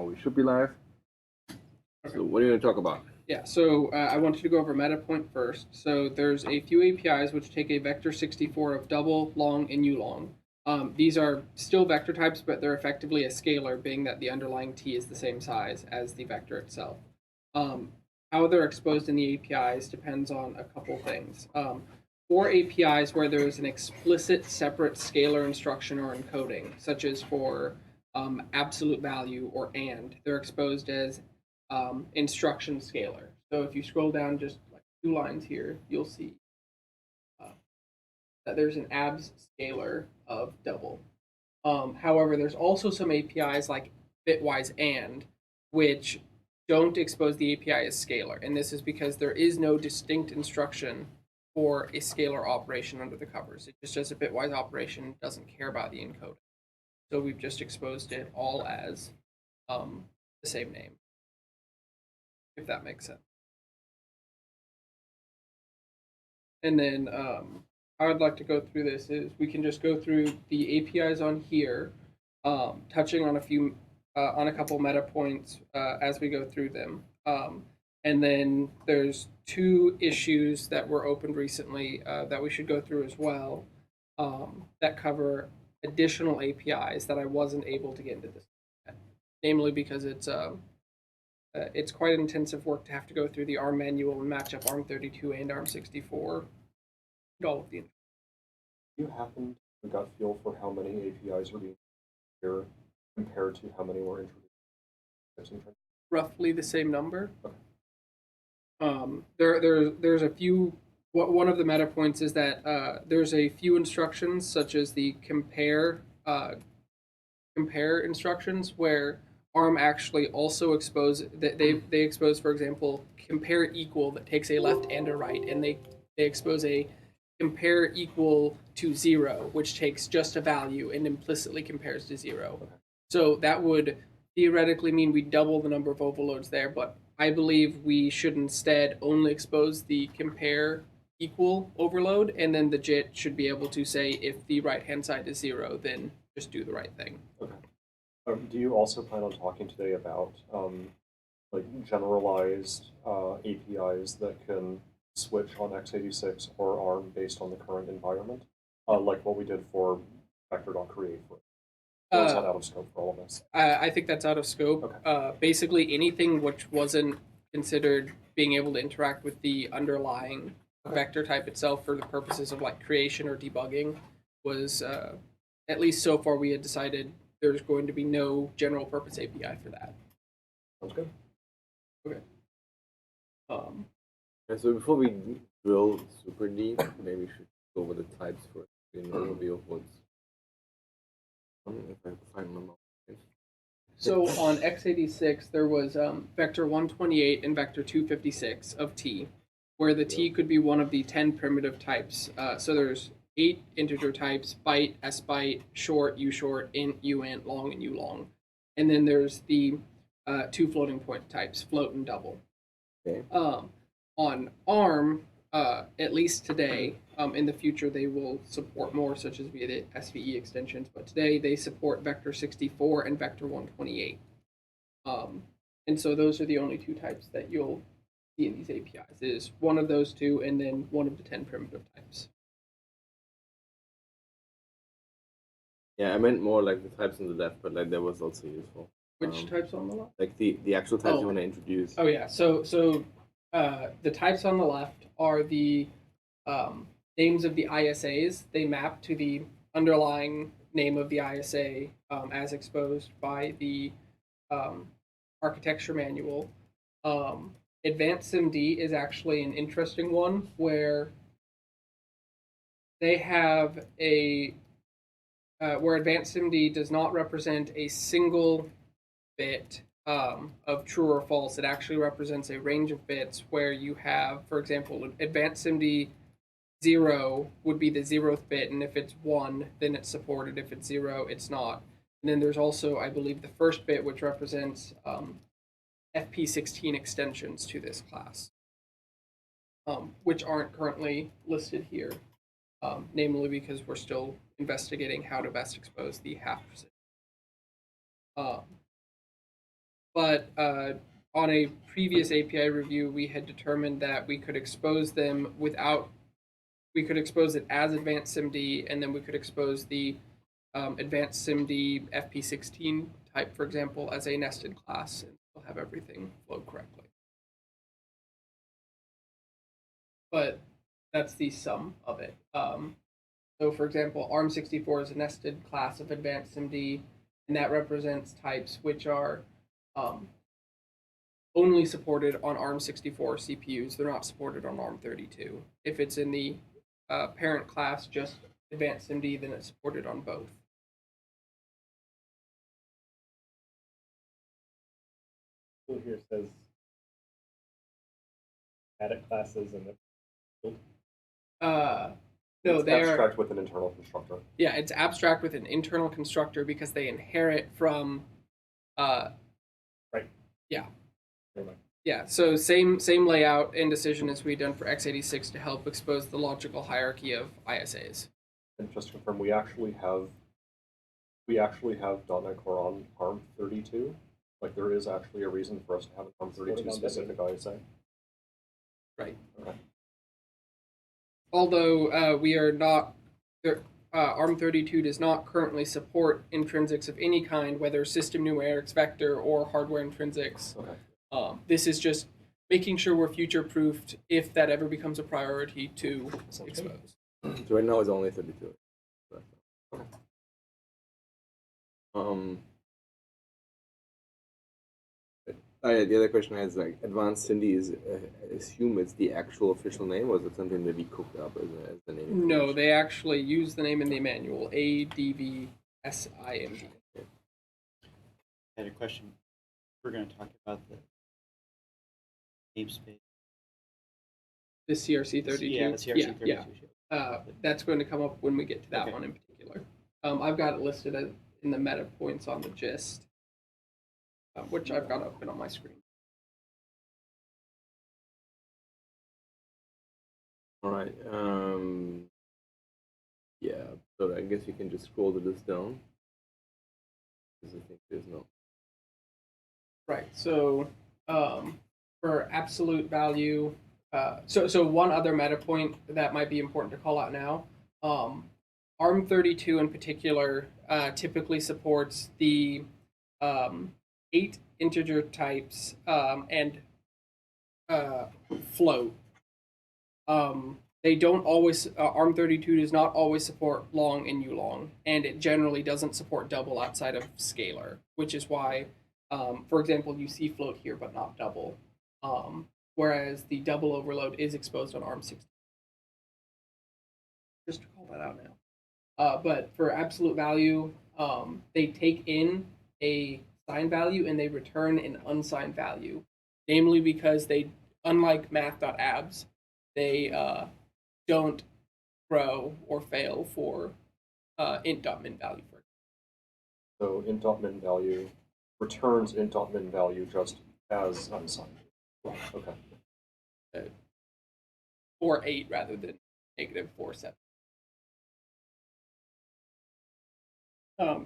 now we should be live. Okay. So what are you going to talk about? Yeah, so I wanted to go over MetaPoint first. So there's a few APIs which take a vector 64 of double, long, and U-long. These are still vector types, but they're effectively a scalar, being that the underlying t is the same size as the vector itself. How they're exposed in the APIs depends on a couple things. For APIs where there is an explicit separate scalar instruction or encoding, such as for absolute value or AND, they're exposed as instruction scalar. So if you scroll down just like 2 lines here, you'll see that there's an abs scalar of double. However, there's also some APIs like Bitwise AND, which don't expose the API as scalar. And this is because there is no distinct instruction for a scalar operation under the covers. It just does a bitwise operation, doesn't care about the encoding. So we've just exposed it all as the same name, if that makes sense. And then how I'd like to go through this is we can just go through the APIs on here, touching on a couple meta points as we go through them. And then there's 2 issues that were opened recently that we should go through as well that cover additional APIs that I wasn't able to get into this yet. Namely because it's quite intensive work to have to go through the ARM manual and match up ARM32 and ARM64 and all of the. Do you happen to gut feel for how many APIs are being here compared to how many were introduced? Roughly the same number. Okay. There's a few. One of the meta points is that there's a few instructions, such as the compare instructions, where ARM actually also expose that they expose, for example, compare equal that takes a left and a right, and they expose a compare equal to 0, which takes just a value and implicitly compares to 0. Okay. So that would theoretically mean we double the number of overloads there, but I believe we should instead only expose the compare equal overload, and then the JIT should be able to say if the right-hand side is 0, then just do the right thing. Okay. Do you also plan on talking today about like generalized APIs that can switch on x86 or ARM based on the current environment, like what we did for vector.create? Or is that out of scope for all of us? I think that's out of scope. Okay. Basically, anything which wasn't considered being able to interact with the underlying vector type itself for the purposes of like creation or debugging was, at least so far, we had decided there's going to be no general purpose API for that. Sounds good. Okay. And so before we drill super deep, maybe we should go over the types for an overview of what's. If I can find them. So on x86, there was vector 128 and vector 256 of t, where the t could be one of the 10 primitive types. So there's 8 integer types: byte, sbyte, short, ushort, int, uint, long, and ulong. And then there's the 2 floating point types, float and double. Okay. On ARM, at least today, in the future they will support more, such as via the SVE extensions, but today they support vector 64 and vector 128. And so those are the only 2 types that you'll see in these APIs. It is one of those 2 and then one of the 10 primitive types. Yeah, I meant more like the types on the left, but like that was also useful. Which types on the left? Like the actual types you want to introduce. Oh yeah, so the types on the left are the names of the ISAs. They map to the underlying name of the ISA as exposed by the architecture manual. Advanced SIMD is actually an interesting one where they have where Advanced SIMD does not represent a single bit of true or false. It actually represents a range of bits where you have, for example, Advanced SIMD 0 would be the 0th bit, and if it's 1, then it's supported. If it's 0, it's not. And then there's also, I believe, the first bit, which represents FP16 extensions to this class, which aren't currently listed here, namely because we're still investigating how to best expose the half precision. but on a previous API review, we had determined that we could expose them without. We could expose it as advanced SIMD, and then we could expose the advanced SIMD FP16 type, for example, as a nested class, and we'll have everything flow correctly. But that's the sum of it. So, for example, ARM64 is a nested class of advanced SIMD, and that represents types which are only supported on ARM64 CPUs. They're not supported on ARM32. If it's in the parent class, just advanced SIMD, then it's supported on both. Here says static classes and the field. No, It's they're abstract with an internal constructor. Yeah, it's abstract with an internal constructor because they inherit from. Right. Yeah. Never mind. Yeah. So same layout and decision as we done for x86 to help expose the logical hierarchy of ISAs. And just to confirm, we actually have .NET Core on ARM32. Like there is actually a reason for us to have an ARM32 specific ISA. Right. Okay. Although we are not. ARM32 does not currently support intrinsics of any kind, whether system numerics, vector, or hardware intrinsics. Okay. This is just making sure we're future-proofed if that ever becomes a priority to expose. So right now it's only 32. Okay. The other question is like advanced SIMD is assume it's the actual official name, or is it something that we cooked up as the name? No, they actually use the name in the manual, ADVSIMD. I had a question. We're going to talk about the namespace. The CRC32. Yeah, the CRC32. Yeah. That's going to come up when we get to that Okay. one in particular. I've got it listed in the meta points on the gist, which I've got open on my screen. All right. Yeah. So I guess you can just scroll the list down. Because I think there's no. Right. So for absolute value, so one other meta point that might be important to call out now. ARM32 in particular typically supports the 8 integer types and float. They don't always, ARM32 does not always support long and ulong, and it generally doesn't support double outside of scalar, which is why, for example, you see float here but not double, whereas the double overload is exposed on ARM60. Just to call that out now. But for absolute value, they take in a signed value and they return an unsigned value, namely because they, unlike math.abs, they don't throw or fail for int.min value. So int.min value returns int.min value just as unsigned. Okay. 4.8 rather than negative 4.7.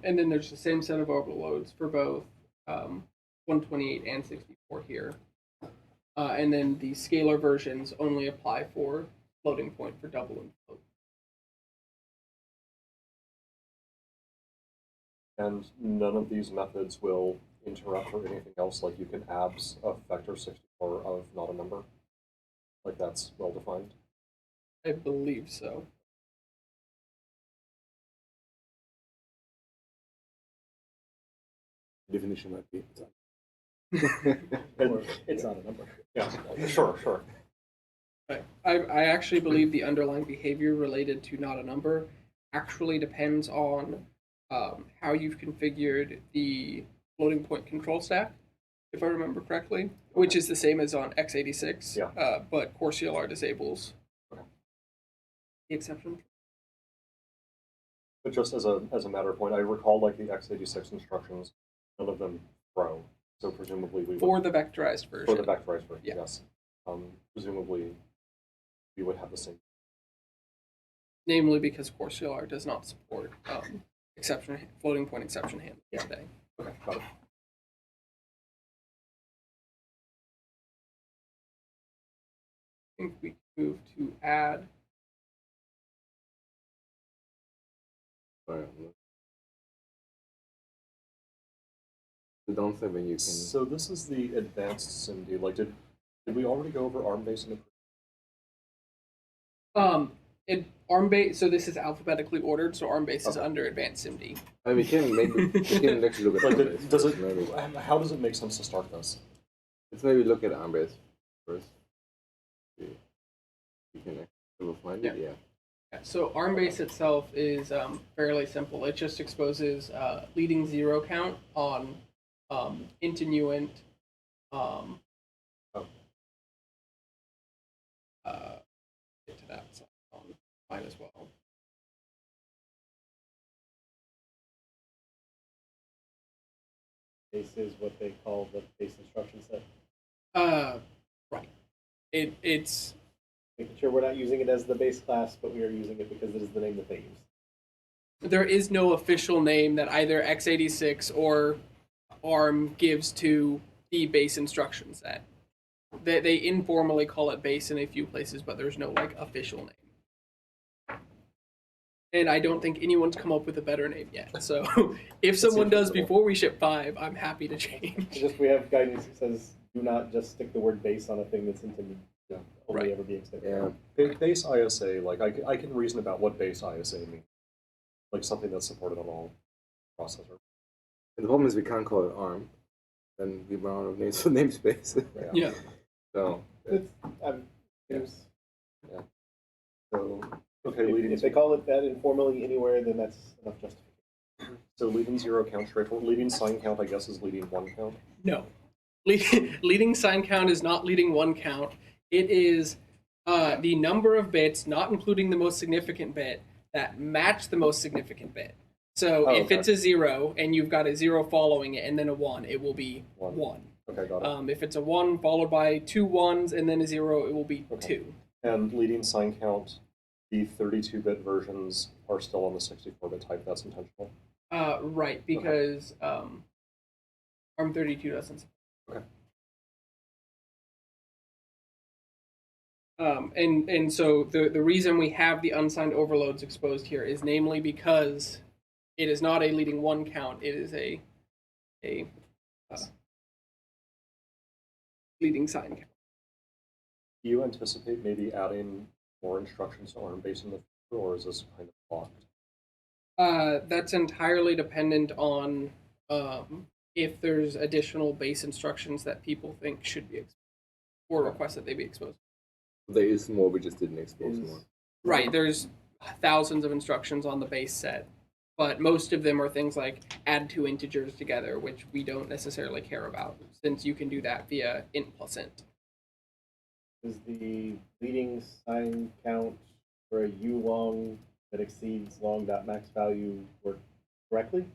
And then there's the same set of overloads for both 128 and 64 here. And then the scalar versions only apply for floating point for double and float. And none of these methods will interrupt or anything else, like you can abs a vector 64 of not a number? Like that's well defined? I believe so. Definition might be. Or it's not a number. Yeah, sure. Right. I actually believe the underlying behavior related to not a number actually depends on how you've configured the floating point control stack, if I remember correctly, which is the same as on x86, Yeah. but Core CLR disables Okay. the exception. But just as a matter of point, I recall like the x86 instructions, none of them throw. So presumably we For would, the vectorized version. for the vectorized version, Yeah. yes. Presumably we would have the same. Namely because Core CLR does not support floating point exception handling Yeah. today. Okay, got it. think we can move to add. Sorry, the downside when you can. So this is the advanced SIMD. Like, did we already go over ARM-based and ARM-based, so this is alphabetically ordered, so ARM-based is under advanced SIMD. I mean, we can actually look at like, ARM-based. does it? Maybe. How does it make sense to start this? Let's maybe look at ARM-based first. We can actually find it. Yeah. Yeah, so ARM-based itself is fairly simple. It just exposes leading zero count on Intinuent. Get to that on mine as well. Base is what they call the base instruction set. Right. It's Making sure we're not using it as the base class, but we are using it because it is the name that they use. there is no official name that either x86 or ARM gives to the base instruction set. They informally call it base in a few places, but there's no like official name. And I don't think anyone's come up with a better name yet. So if someone does before we ship 5, I'm happy to change. Just we have guidance that says do not just stick the word base on a thing that's intended to only Right. ever be extended. Yeah. Base ISA, like I can reason about what base ISA means. Like something that's supported on all processors. And the problem is we can't call it ARM. Then we run out of names for namespace. Yeah. So It's, Yeah. So okay, if they call it that informally anywhere, then that's enough justification. So leading zero count straightforward. Leading sign count, I guess, is leading one count. No. Leading sign count is not leading one count. It is the number of bits, not including the most significant bit, that match the most significant bit. So if it's a 0 and you've got a 0 following it and then a 1, it will be 1. Okay, got it. If it's a 1 followed by 2 1s and then a 0, it will be 2. And leading sign count, the 32-bit versions are still on the 64-bit type. That's intentional. Right, because ARM32 doesn't. Okay. And so the reason we have the unsigned overloads exposed here is namely because it is not a leading one count. It is a leading sign count. Do you anticipate maybe adding more instructions to ARM based in the future, or is this kind of locked? That's entirely dependent on if there's additional base instructions that people think should be exposed or request that they be exposed. there is more, we just didn't expose more. Right, there's thousands of instructions on the base set, but most of them are things like add 2 integers together, which we don't necessarily care about, since you can do that via int plus int. Does the leading sign count for a U long that exceeds long.max value work correctly?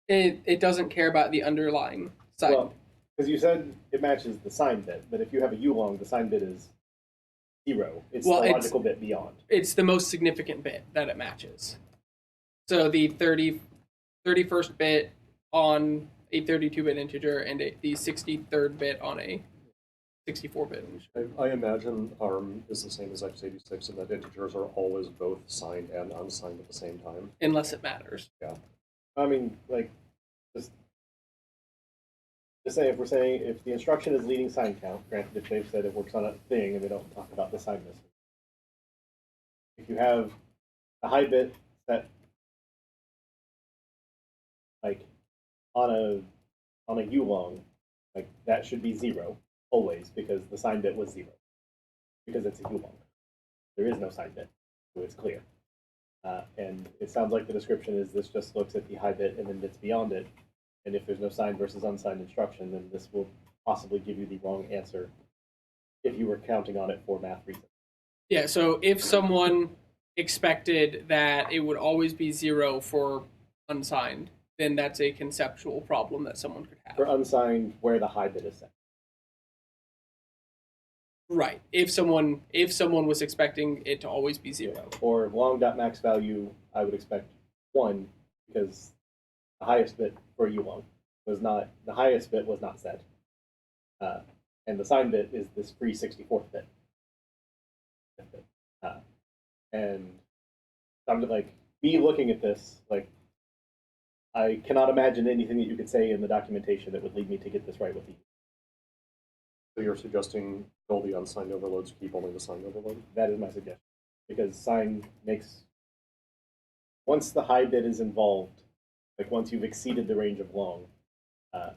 It doesn't care about the underlying sign. Well, because you said it matches the sign bit, but if you have a U long, the sign bit is 0. It's the logical bit beyond. It's the most significant bit that it matches. So the 31st bit on a 32-bit integer and the 63rd bit on a 64-bit integer. I imagine ARM is the same as x86 in that integers are always both signed and unsigned at the same time. Unless it matters. Yeah. I mean, like, just say if the instruction is leading sign count, granted if they've said it works on a thing and they don't talk about the sign list. If you have a high bit set like on a U long, like that should be 0 always because the sign bit was 0 because it's a U long. There is no sign bit, so it's clear. And it sounds like the description is this just looks at the high bit and then bits beyond it. And if there's no signed versus unsigned instruction, then this will possibly give you the wrong answer if you were counting on it for math reasons. Yeah, so if someone expected that it would always be 0 for unsigned, then that's a conceptual problem that someone could have. For unsigned, where the high bit is set. Right. If someone was expecting it to always be 0. Or long.max value, I would expect 1 because the highest bit for U long was not set. And the sign bit is this free 64th bit. And I'm like, me looking at this, like, I cannot imagine anything that you could say in the documentation that would lead me to get this right with you. So you're suggesting all the unsigned overloads, keep only the signed overload? That is my suggestion. Because sign makes, once the high bit is involved, like once you've exceeded the range of long,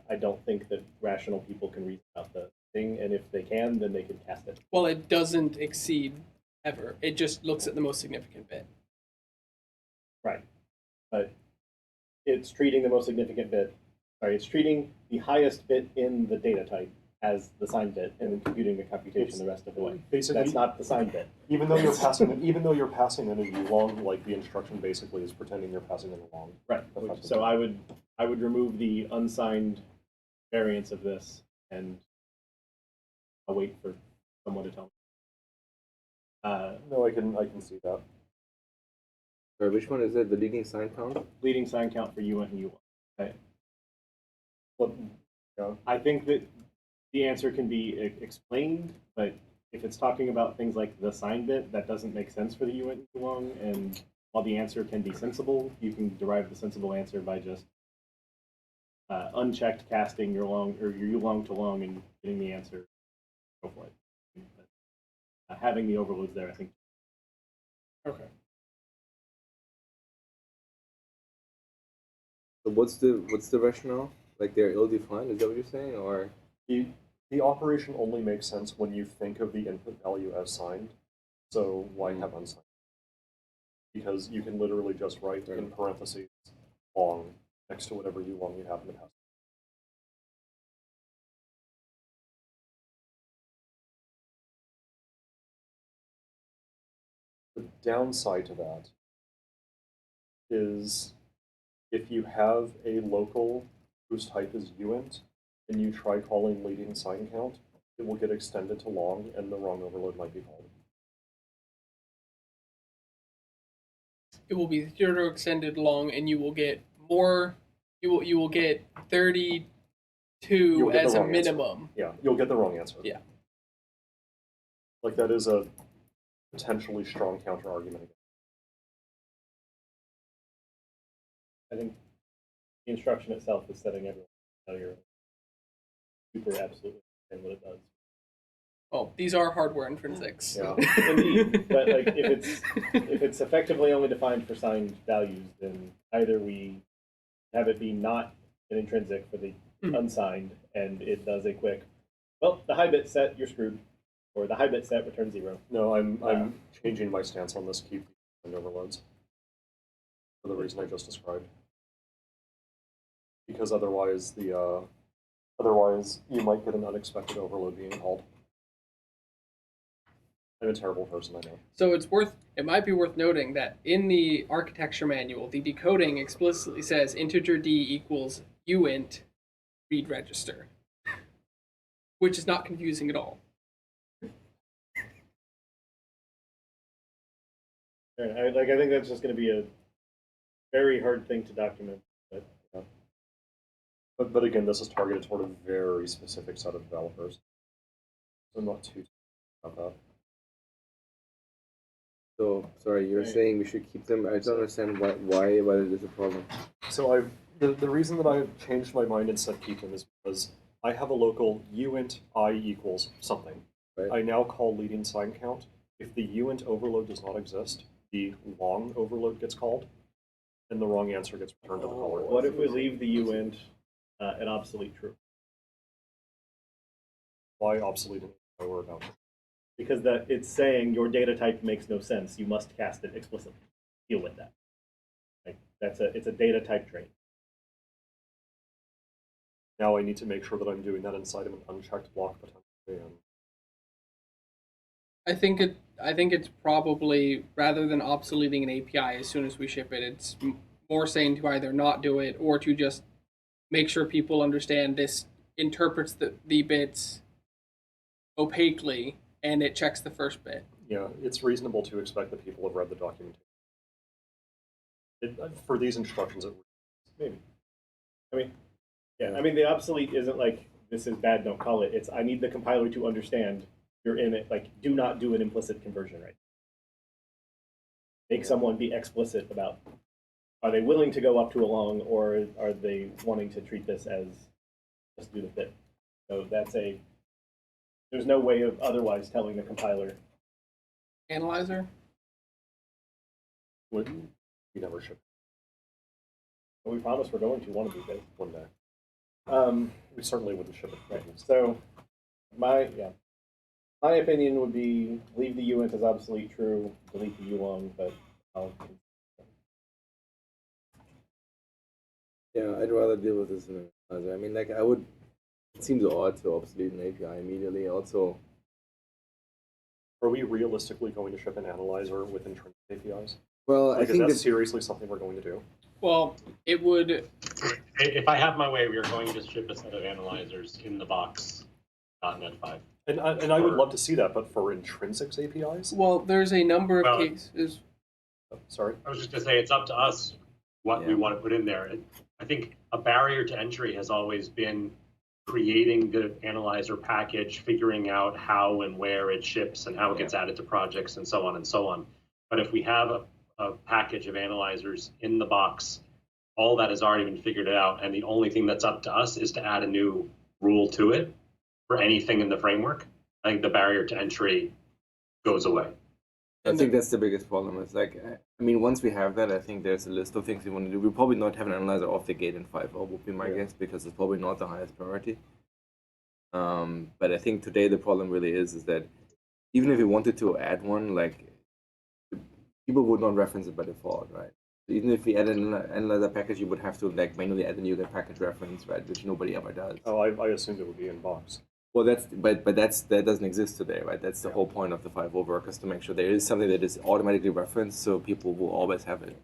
I don't think that rational people can reason out the thing, and if they can, then they can cast it. Well, it doesn't exceed ever. It just looks at the most significant bit. Right. But it's treating the most significant bit, sorry, it's treating the highest bit in the data type as the signed bit, and then computing the computation the rest of the way. Basically, That's not the signed bit. even though you're passing in a U-long, like the instruction basically is pretending you're passing in a long. Right. So I would remove the unsigned variance of this, and I'll wait for someone to tell me. No, I can see that. Sorry, which one is it? The leading sign count? Leading sign count for U1 and U1. Okay. But, yeah. I think that the answer can be explained, but if it's talking about things like the sign bit, that doesn't make sense for the U and U-long, and while the answer can be sensible, you can derive the sensible answer by just unchecked casting your long or your U-long to long and getting the answer. Go for it. But, having the overloads there, I think. Okay. So what's the rationale? Like they're ill-defined? Is that what you're saying, or? The operation only makes sense when you think of the input value as signed. So why have unsigned? Because you can literally just write in parentheses long next to whatever U-long you happen to pass. The downside to that is if you have a local whose type is uint, and you try calling leading sign count, it will get extended to long, and the wrong overload might be called. It will be zero extended long, and you will get more. You will get 32 get as the a wrong answer. minimum. Yeah, you'll get the wrong answer. Yeah. Like that is a potentially strong counter argument. I think the instruction itself is setting everyone how you're super absolutely and what it does. Oh, these are hardware intrinsics. Yeah. Indeed, but like if it's effectively only defined for signed values, then either we have it be not an intrinsic for the unsigned, and it does a quick, well, the high bit set, you're screwed, or the high bit set returns 0. No, I'm changing my stance on this. Keep the overloads for the reason I just described. Because otherwise you might get an unexpected overload being called. I'm a terrible person, I know. So it might be worth noting that in the architecture manual, the decoding explicitly says integer d equals uint read register, which is not confusing at all. I think that's just going to be a very hard thing to document. But again, this is targeted toward a very specific set of developers. So I'm not too about that. So sorry, you're saying we should keep them. I don't understand why it is a problem. So the reason that I've changed my mind and said keep them is because I have a local uint I equals something. Right. I now call leading sign count. If the uint overload does not exist, the long overload gets called, and the wrong answer gets returned to the caller. What if we leave the uint an obsolete true? Why obsolete? I worry about it. Because it's saying your data type makes no sense. You must cast it explicitly. Deal with that. Like it's a data type trait. Now I need to make sure that I'm doing that inside of an unchecked block potentially. And I think it's probably, rather than obsoleting an API as soon as we ship it, it's more saying to either not do it or to just make sure people understand this interprets the bits opaquely and it checks the first bit. yeah, it's reasonable to expect that people have read the documentation. For these instructions, Maybe. I mean, yeah. I mean, the obsolete isn't like this is bad, don't call it. It's I need the compiler to understand you're in it. Like, do not do an implicit conversion right. Make someone be explicit about, are they willing to go up to a long, or are they wanting to treat this as just do the bit? So there's no way of otherwise telling the compiler. Analyzer? We never ship But we promise we're going to one of these days. one day. Um, We certainly wouldn't ship it. right. So my opinion would be leave the uint as obsolete true, delete the ulong, but I'll. Yeah, I'd rather deal with this in an analyzer. I mean, like, I would. It seems odd to obsolete an API immediately. Also, Are we realistically going to ship an analyzer with intrinsic APIs? well, Like, I is think that that seriously something we're going to do? Well, it would. If I have my way, we are going to ship a set of analyzers in the box .NET 5. And I would love to see that, but for Intrinsics APIs? Well, there's a number of Well, cases. Oh, sorry. I was just going to say, it's up to us what we want to put in there. And I think a barrier to entry has always been creating the analyzer package, figuring out how and where it ships and how it gets added to projects and so on and so on. But if we have a package of analyzers in the box, all that has already been figured out, and the only thing that's up to us is to add a new rule to it for anything in the framework. I think the barrier to entry goes away. I think that's the biggest problem. It's like, I mean, once we have that, I think there's a list of things we want to do. We'll probably not have an analyzer off the gate in 5.0 would be my guess, because it's probably not the highest priority. But I think today the problem really is that even if we wanted to add one, like, people would not reference it by default, right? Even if we add an analyzer package, you would have to like manually add a new package reference, right? Which nobody ever does. Oh, I assumed it would be in box. Well, that doesn't exist today, right? That's the whole point of the 5.0 work, is to make sure there is something that is automatically referenced, so people will always have it.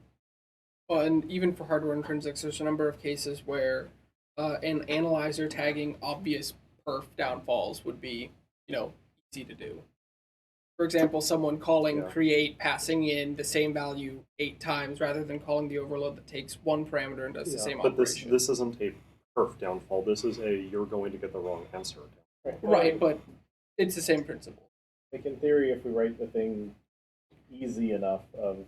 Well, and even for hardware intrinsics, there's a number of cases where an analyzer tagging obvious perf downfalls would be, easy to do. For example, someone calling create, passing in the same value 8 times rather than calling the overload that takes one parameter and does the same but operation. this isn't a perf downfall. This is a you're going to get the wrong answer. Right, but it's the same principle. Like, in theory, if we write the thing easy enough of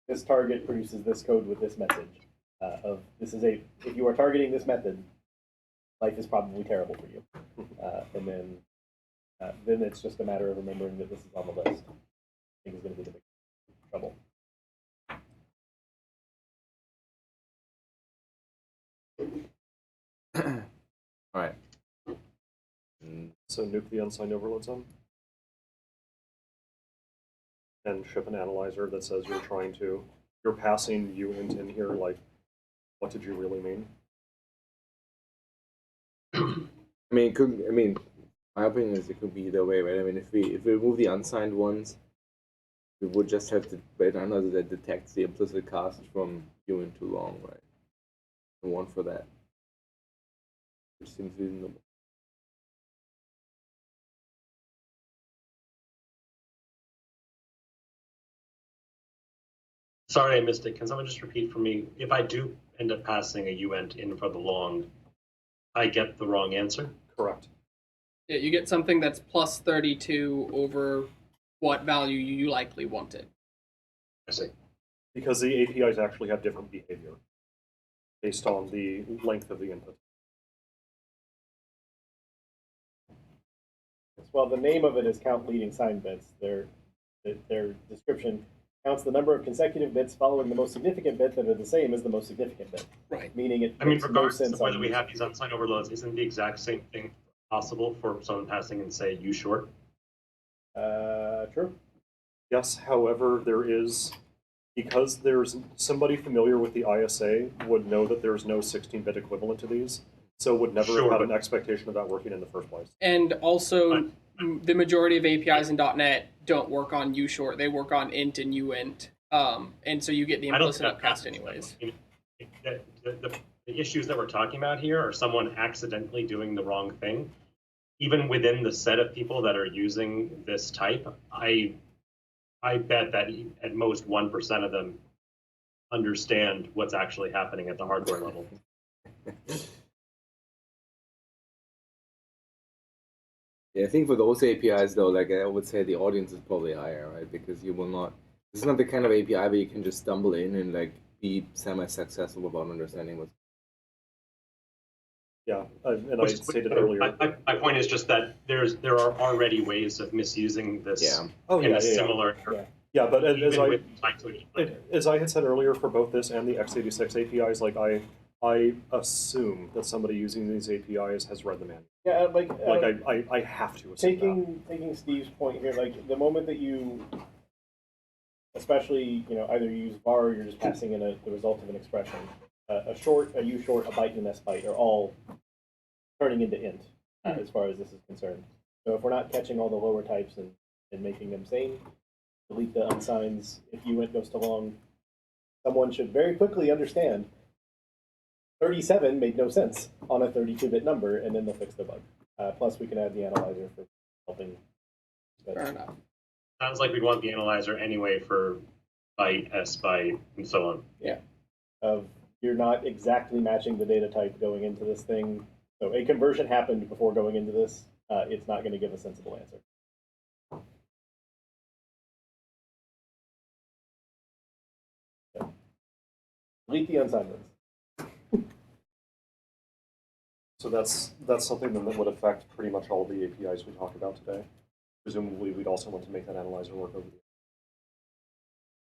this target produces this code with this message, if you are targeting this method, life is probably terrible for you. And then it's just a matter of remembering that this is on the list. I think is going to be the big trouble. All right. So nuke the unsigned overload zone and ship an analyzer that says you're passing uint in here. Like, what did you really mean? My opinion is it could be either way, right? I mean, if we remove the unsigned ones, we would just have to write another that detects the implicit cast from uint too long, right? And one for that, which seems reasonable. Sorry, I missed it. Can someone just repeat for me? If I do end up passing a uint in for the long, I get the wrong answer? Correct. Yeah, you get something that's plus 32 over what value you likely wanted. I see. Because the APIs actually have different behavior based on the length of the input. Well, the name of it is count leading signed bits. Their description counts the number of consecutive bits following the most significant bit that are the same as the most significant bit. Right. Meaning it I mean, makes no regardless sense of whether we have these unsigned overloads, isn't the exact same thing possible for someone passing and say u short? True. Yes, however, because there's somebody familiar with the ISA would know that there's no 16-bit equivalent to these, so would never have had an expectation of that working in the first place. And also, the majority of APIs in .NET don't work on ushort; they work on int and uint, and so you get the implicit upcast anyways. The issues that we're talking about here are someone accidentally doing the wrong thing. Even within the set of people that are using this type, I bet that at most 1% of them understand what's actually happening at the hardware level. Yeah, I think for those APIs though, like I would say the audience is probably higher, right? Because you will not. It's not the kind of API where you can just stumble in and like be semi-successful without understanding what's. Yeah, and I stated earlier. My point is just that there are already ways of misusing this Yeah. Oh in yeah, a similar. Yeah, but Even with language. as I had said earlier, for both this and the x86 APIs, like I assume that somebody using these APIs has read the manual. Yeah, I have to assume taking Steve's point here, like the moment that you, especially either you use var or you're just passing in the result of an expression, a short, a u short, a byte, and an s byte are all turning into int as far as this is concerned. So if we're not catching all the lower types and making them sane, delete the unsigns. If uint goes to long, someone should very quickly understand 37 made no sense on a 32-bit number, and then they'll fix the bug. Plus, we can add the analyzer for helping. Fair enough. Sounds like we'd want the analyzer anyway for byte, s byte, and so on. Yeah. You're not exactly matching the data type going into this thing. So a conversion happened before going into this. It's not going to give a sensible answer. So, delete the unsigned ones. So that's something that would affect pretty much all of the APIs we talked about today. Presumably, we'd also want to make that analyzer work over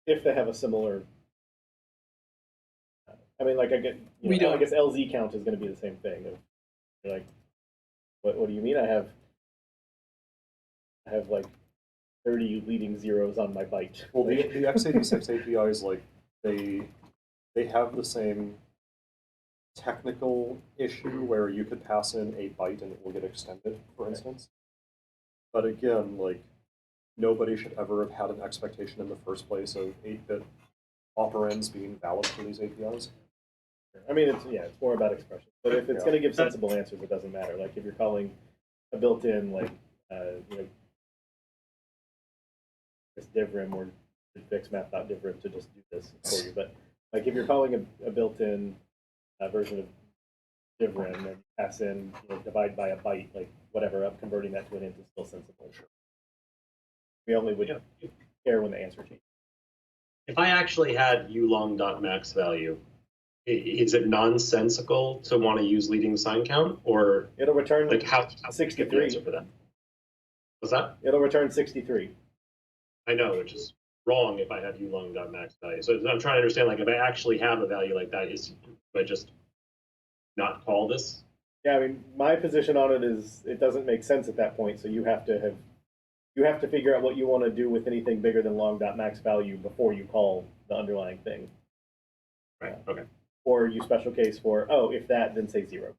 the. If they have a similar. I mean, like I get. I guess LZ count is going to be the same thing. You're like, what do you mean? I have like 30 leading zeros on my byte. Well, the x86 APIs, like they have the same technical issue where you could pass in a byte and it will get extended, for instance. But again, like nobody should ever have had an expectation in the first place of 8-bit operands being valid for these APIs. I mean, it's more about expression. But if it's going to give sensible answers, it doesn't matter. Like if you're calling a built-in like this divrim or fix map.divrim to just do this for you. But like if you're calling a built-in version of divrim and pass in divide by a byte, like whatever, I'm converting that to an int is still sensible. Sure. We only would care when the answer changes. If I actually had ulong.max value, is it nonsensical to want to use leading sign count, or it'll return like how 63 for that? What's that? It'll return 63. I know, which is wrong if I have ulong.max value. So I'm trying to understand, like, if I actually have a value like that, do I just not call this? Yeah, I mean, my position on it is it doesn't make sense at that point. So you have to figure out what you want to do with anything bigger than long.max value before you call the underlying thing. Right. Okay. Or you special case for, oh, if that, then say 0.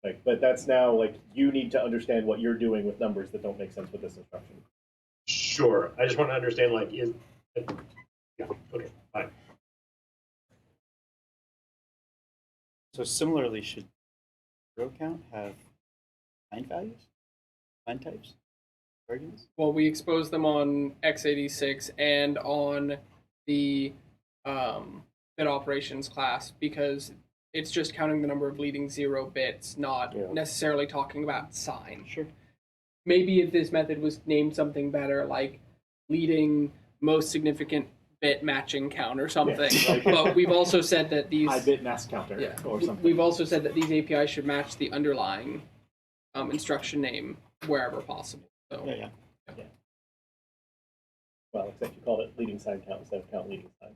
Like, but that's now like you need to understand what you're doing with numbers that don't make sense with this instruction. Sure. I just want to understand, like, yeah, okay, fine. So similarly, should row count have signed values, signed types, arguments? Well, we expose them on x86 and on the bit operations class because it's just counting the number of leading 0 bits, not necessarily talking about sign. Sure. Maybe if this method was named something better, like leading most significant bit matching count or something. Yeah. But we've also said that these bit mask counter or something. We've also said that these APIs should match the underlying instruction name wherever possible. So Yeah. Well, except you called it leading sign count instead of count leading sign.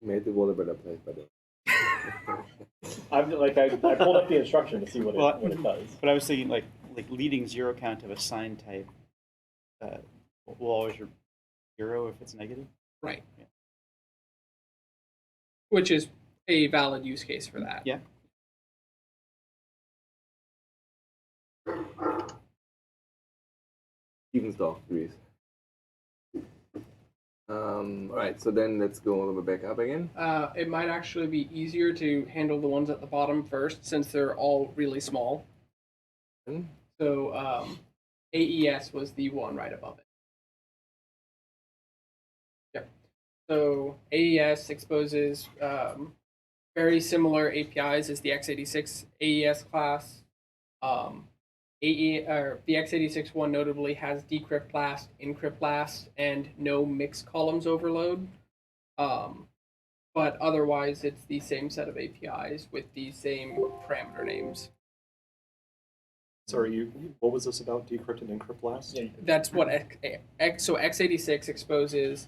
Made the world a better place by the I pulled up the instruction to see what it does. But I was thinking like leading 0 count of a sign type will always 0 if it's negative. Right. Yeah. Which is a valid use case for that. Yeah. Stevensdorf agrees. All right, so then let's go a little bit back up again. It might actually be easier to handle the ones at the bottom first, since they're all really small. So AES was the one right above it. Yep. So AES exposes very similar APIs as the x86 AES class. The x86 one notably has decrypt last, encrypt last, and no mixed columns overload. But otherwise, it's the same set of APIs with the same parameter names. Sorry, what was this about decrypt and encrypt last? Yeah, That's what so x86 exposes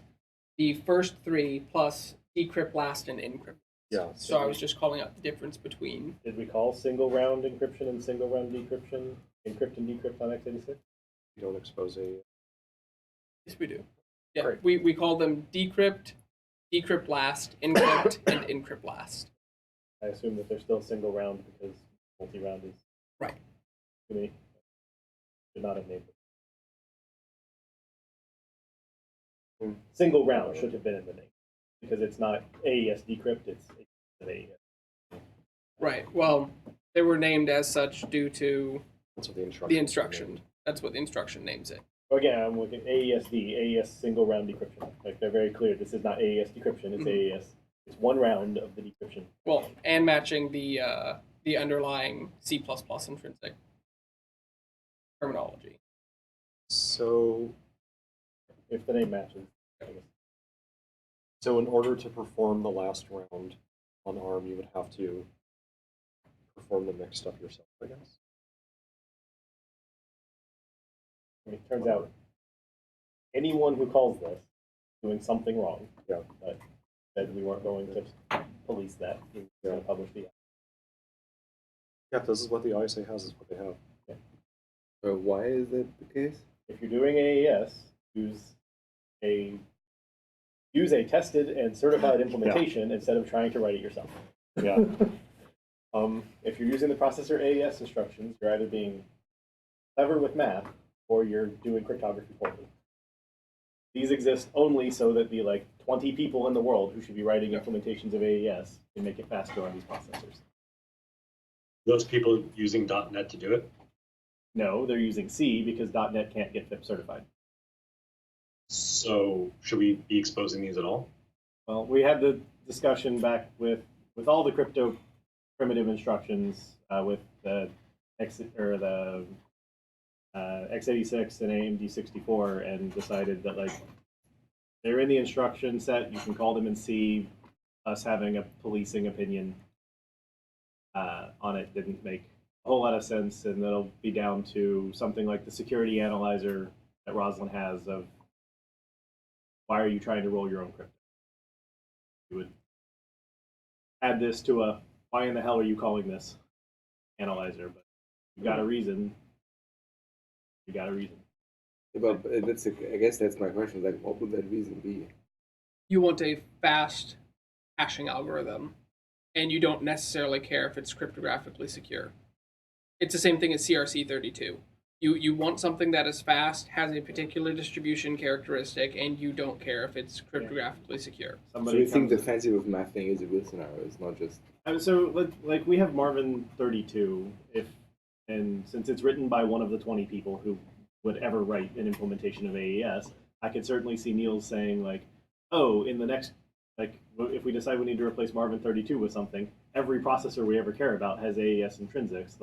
the first three plus decrypt last and encrypt. Yeah. So I was just calling out the difference between. Did we call single round encryption and single round decryption encrypt and decrypt on x86? You don't expose a. Yes, we do. Yeah, Great. we call them decrypt, decrypt last, encrypt, and encrypt last. I assume that they're still single round because multi-round is Right. too many. Should not have named it. Single round should have been in the name because it's not AES decrypt, it's AES. Right. Well, they were named as such due to That's what the instruction. the instruction. That's what the instruction names it. Again, I'm looking AESD, AES single round decryption. Like they're very clear. This is not AES decryption. It's AES. It's one round of the decryption. Well, and matching the underlying C++ intrinsic terminology. So, If the name matches. I guess. so in order to perform the last round on ARM, you would have to perform the mixed stuff yourself, I guess. It turns out anyone who calls this is doing something wrong. Yeah. But said we weren't going to police that. We were going to publish the. Yeah, if this is what the ISA has, is what they have. Why is that the case? If you're doing AES, use a tested and certified implementation instead of trying to write it yourself. Yeah. If you're using the processor AES instructions, you're either being clever with math or you're doing cryptography poorly. These exist only so that the 20 people in the world who should be writing implementations of AES can make it faster on these processors. Those people using .NET to do it? No, they're using C because .NET can't get FIP certified. So should we be exposing these at all? Well, we had the discussion back with all the crypto primitive instructions with the x86 and AMD 64, and decided that they're in the instruction set. You can call them in C. Us having a policing opinion on it didn't make a whole lot of sense, and that'll be down to something like the security analyzer that Roslyn has of why are you trying to roll your own crypto? You would add this to a why in the hell are you calling this analyzer? But you got a reason. You got a reason. But I guess that's my question. Like, what would that reason be? You want a fast hashing algorithm, and you don't necessarily care if it's cryptographically secure. It's the same thing as CRC32. You want something that is fast, has a particular distribution characteristic, and you don't care if it's cryptographically secure. So you think the fancy with math thing is a real scenario? It's not just. So we have Marvin 32, and since it's written by one of the 20 people who would ever write an implementation of AES, I could certainly see Niels saying oh, in the next if we decide we need to replace Marvin 32 with something, every processor we ever care about has AES intrinsics.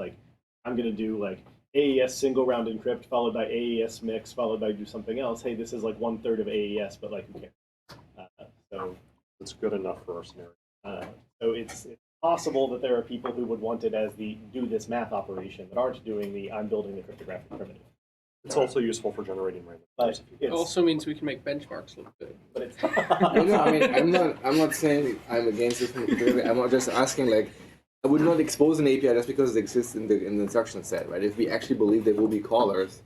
I'm going to do AES single round encrypt followed by AES mix followed by do something else. Hey, this is 1/3 of AES, but who cares? So it's good enough for our scenario. So it's possible that there are people who would want it as the do this math operation that aren't doing the I'm building the cryptographic primitive. It's also useful for generating random. But It also means we can make benchmarks look good. But it's No, I mean, I'm not saying I'm against this. I'm not just asking I would not expose an API just because it exists in the instruction set, right? If we actually believe there will be callers,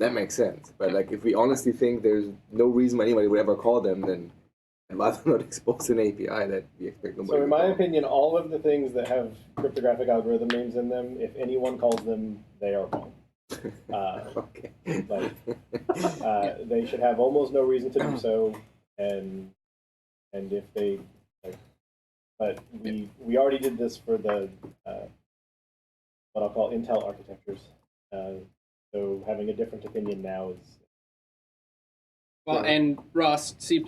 that makes sense. But if we honestly think there's no reason why anybody would ever call them, then I'd rather not expose an API that we expect nobody. So in to my call. opinion, all of the things that have cryptographic algorithm names in them, if anyone calls them, they are wrong. Okay. They should have almost no reason to do so, and if they but we already did this for the what I'll call Intel architectures. So having a different opinion now is Well, Right. and Rust, C++,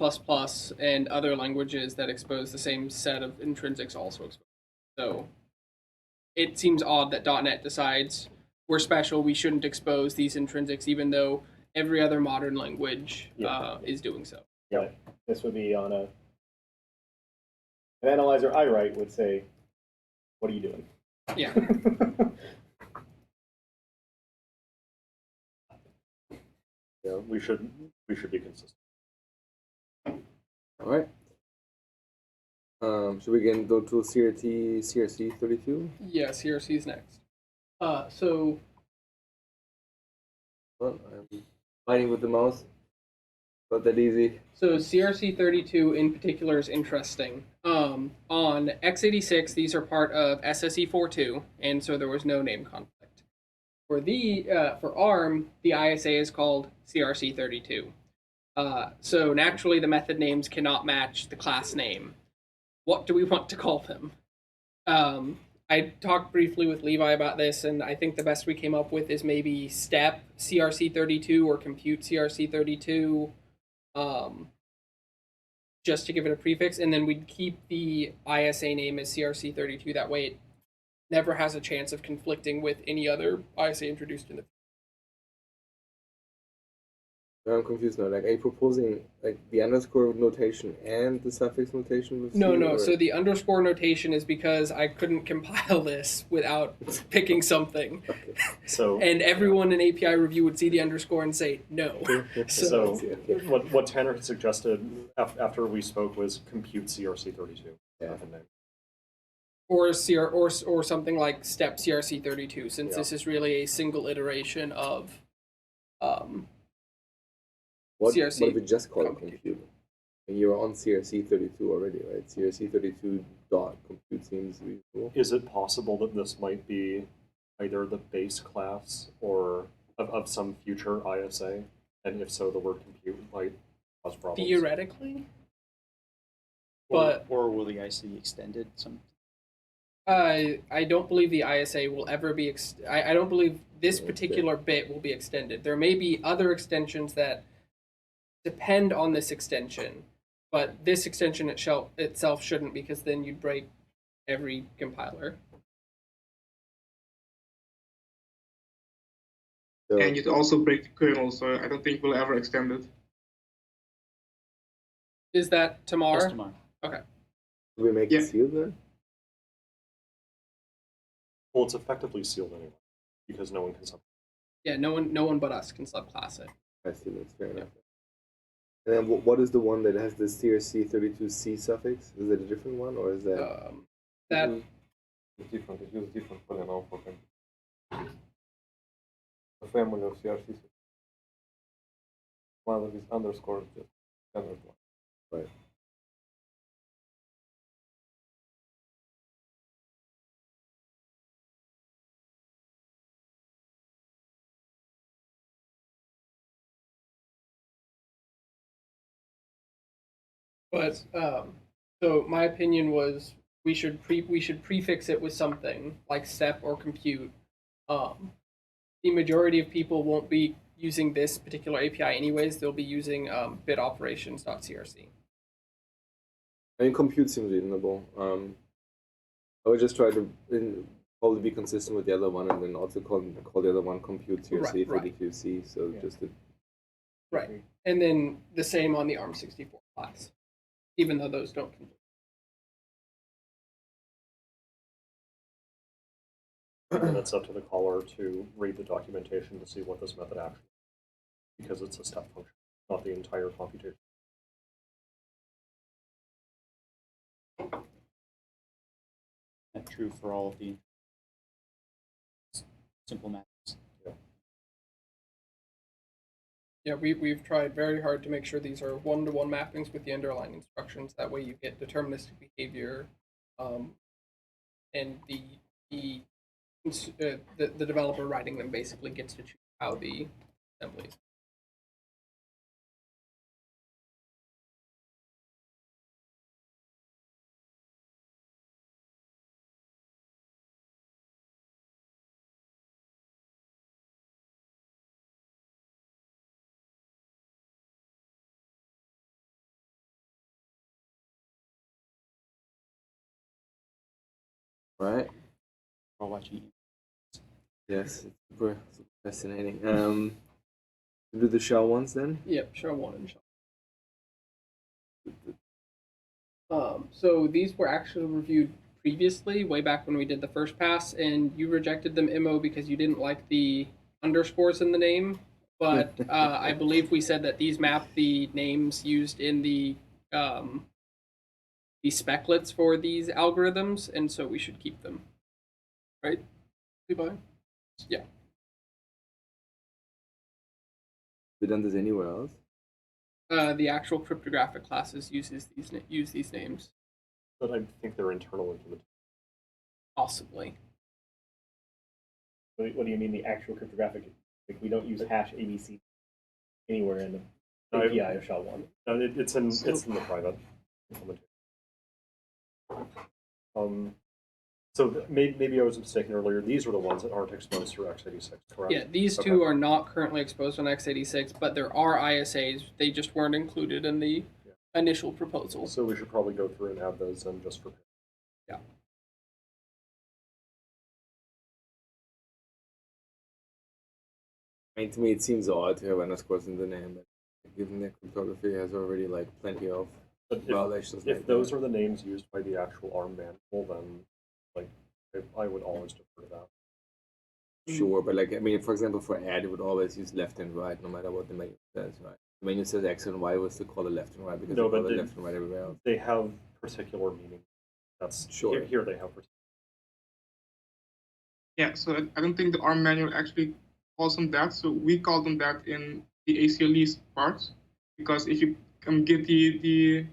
and other languages that expose the same set of intrinsics also expose. So it seems odd that .NET decides we're special, we shouldn't expose these intrinsics, even though every other modern language is doing so. Yeah, this would be on an analyzer I write would say, "What are you doing?" Yeah. Yeah, we should be consistent. All right. Should we again go to CRC 32? Yeah, CRC is next. So Well, I'm fighting with the mouse. Not that easy. So CRC32 in particular is interesting. On x86, these are part of SSE42, and so there was no name conflict. For ARM, the ISA is called CRC32. So naturally, the method names cannot match the class name. What do we want to call them? I talked briefly with Levi about this, and I think the best we came up with is maybe step CRC32 or compute CRC32. Just to give it a prefix, and then we'd keep the ISA name as CRC32. That way, it never has a chance of conflicting with any other ISA introduced in the. I'm confused now. Like, are you proposing like the underscore notation and the suffix notation with No, C, no. or- So the underscore notation is because I couldn't compile this without picking something, Okay. So and everyone in API review would see the underscore and say no. So Okay. what Tanner had suggested after we spoke was compute CRC32. Yeah. Method name. Or something like step CRC32, since Yeah. this is really a single iteration of. What CRC if we just call it compute. compute? And you're on CRC 32 already, right? CRC 32 dot compute seems reasonable. Is it possible that this might be either the base class or of some future ISA? And if so, the word compute might cause problems. Theoretically, but or will the IC be extended? I don't believe the ISA will ever be. I don't believe this particular bit will be extended. There may be other extensions that depend on this extension, but this extension itself shouldn't, because then you'd break every compiler. So, And you'd also break the kernel, so I don't think we'll ever extend it. Is that tomorrow? Just tomorrow. Okay. do we make Yeah. it sealed then? Well, it's effectively sealed anyway, because no one can sub. Yeah, no one but us can subclass it. I see, that's fair enough. And then what is the one that has the CRC 32C suffix? Is it a different one, or is that? That It's different. It uses different polynomial for them. The family of CRC. One of these underscores just standard one. Right. But so my opinion was we should prefix it with something like step or compute. The majority of people won't be using this particular API anyways. They'll be using bitoperations.crc. I mean, compute seems reasonable. I would just try to probably be consistent with the other one, and then also call the other one compute CRC Right. 32C. So Yeah. just to, Right. And then the same on the ARM64 class, even though those don't conflict. And it's up to the caller to read the documentation to see what this method actually is, because it's a step function, not the entire computation. Not true for all of the simple maths. Yeah, we've tried very hard to make sure these are one-to-one mappings with the underlying instructions. That way you get deterministic behavior, and the developer writing them basically gets to choose how the assembly is. Right? I'll watch you. Yes, it's super fascinating. Do the SHA ones then? Yep, SHA-1 and so these were actually reviewed previously, way back when we did the first pass, and you rejected them, Mo, because you didn't like the underscores in the name. But I believe we said that these map the names used in the speclets for these algorithms, and so we should keep them. Right? Levi? Yeah. We done this anywhere else? The actual cryptographic classes use these names. But I think they're internal implementation. Possibly. What do you mean the actual cryptographic? Like we don't use hash ABC anywhere in the No, API of SHA-1. No, it's in the private implementation. So maybe I was mistaken earlier. These are the ones that aren't exposed through x86, correct? Yeah, these two are not currently exposed on x86, but there are ISAs. They just weren't included in the initial proposal. So we should probably go through and add those in just for. Yeah. I mean, to me, it seems odd to have underscores in the name, but given that cryptography has already like plenty of validations. If those are the names used by the actual ARM manual, then like I would always defer to that. Sure, but like I mean, for example, for add, it would always use left and right, no matter what the menu says, right? The menu says X and Y, was to call it left and right because No, they but call it left and right everywhere else. They have particular meaning. That's Sure. Here they have particular. Yeah, so I don't think the ARM manual actually calls them that. So we call them that in the ACLE's parts, because if you get the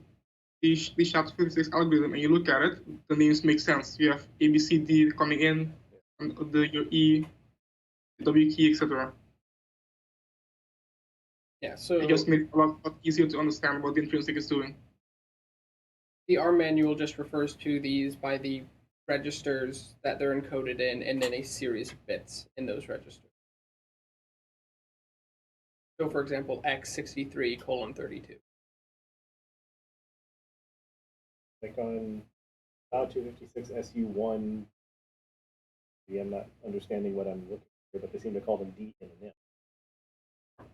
SHA-256 algorithm and you look at it, the names make sense. You have A, B, C, D coming in, and your E, W key, etc. Yeah, so it just makes it a lot easier to understand what the intrinsic is doing. the ARM manual just refers to these by the registers that they're encoded in, and then a series of bits in those registers. So, for example, X63:32. Like on SHA-256 SU1, I'm not understanding what I'm looking for, but they seem to call them D and an M. Of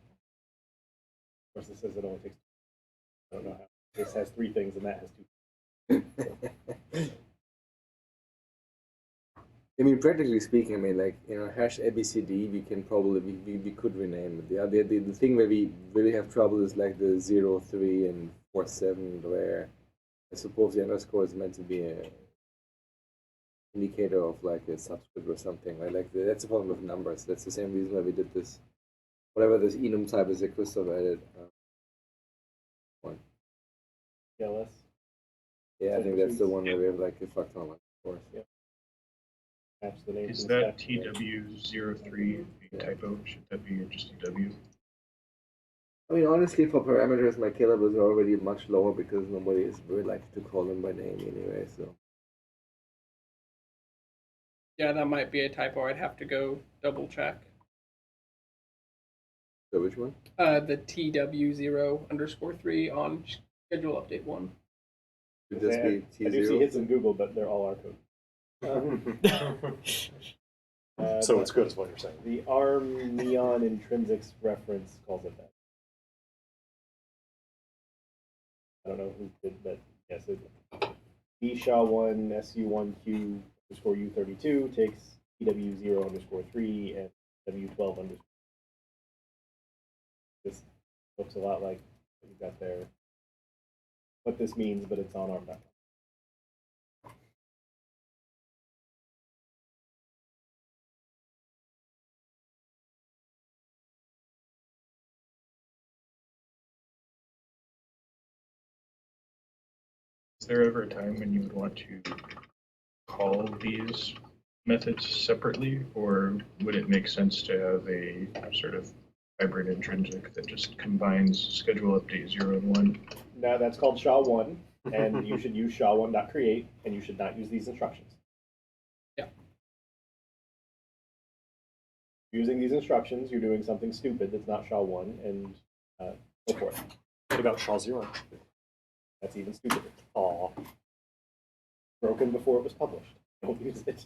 course, it says it only takes. I don't know how. This has 3 things and that has 2. I mean, practically speaking, I mean, like, you know, hash ABCD, we can probably, we could rename it. The thing where we really have trouble is like the 0, 3, and 4, 7, where I suppose the underscore is meant to be an indicator of like a subscript or something, right? Like, that's the problem with numbers. That's the same reason why we did this, whatever this enum type is that Christoph added. One. TLS. Yeah, I think that's the one where we have like a fuck ton of course. Yeah. Match the name. Is that TW03 a typo? Should that be just a W? I mean, honestly, for parameters, my calibers are already much lower because nobody is very likely to call them by name anyway, so. Yeah, that might be a typo. I'd have to go double check. So which one? The TW0_3 on schedule update 1. Should just be T0? I do see hits in Google, but they're all our code. So it's good, is what you're saying. The ARM Neon Intrinsics reference calls it that. I don't know who did that. Yes, DSHA1 SU1Q _U32 takes TW0_3 and W12_. This looks a lot like what you got there. What this means, but it's on ARM.com. Is there ever a time when you would want to call these methods separately, or would it make sense to have a sort of hybrid intrinsic that just combines schedule update 0 and 1? Now that's called SHA-1, and you should use SHA-1.create, and you should not use these instructions. Yeah. Using these instructions, you're doing something stupid that's not SHA-1, and go for it. What about SHA-0? That's even stupider. Aw. Broken before it was published. don't use it.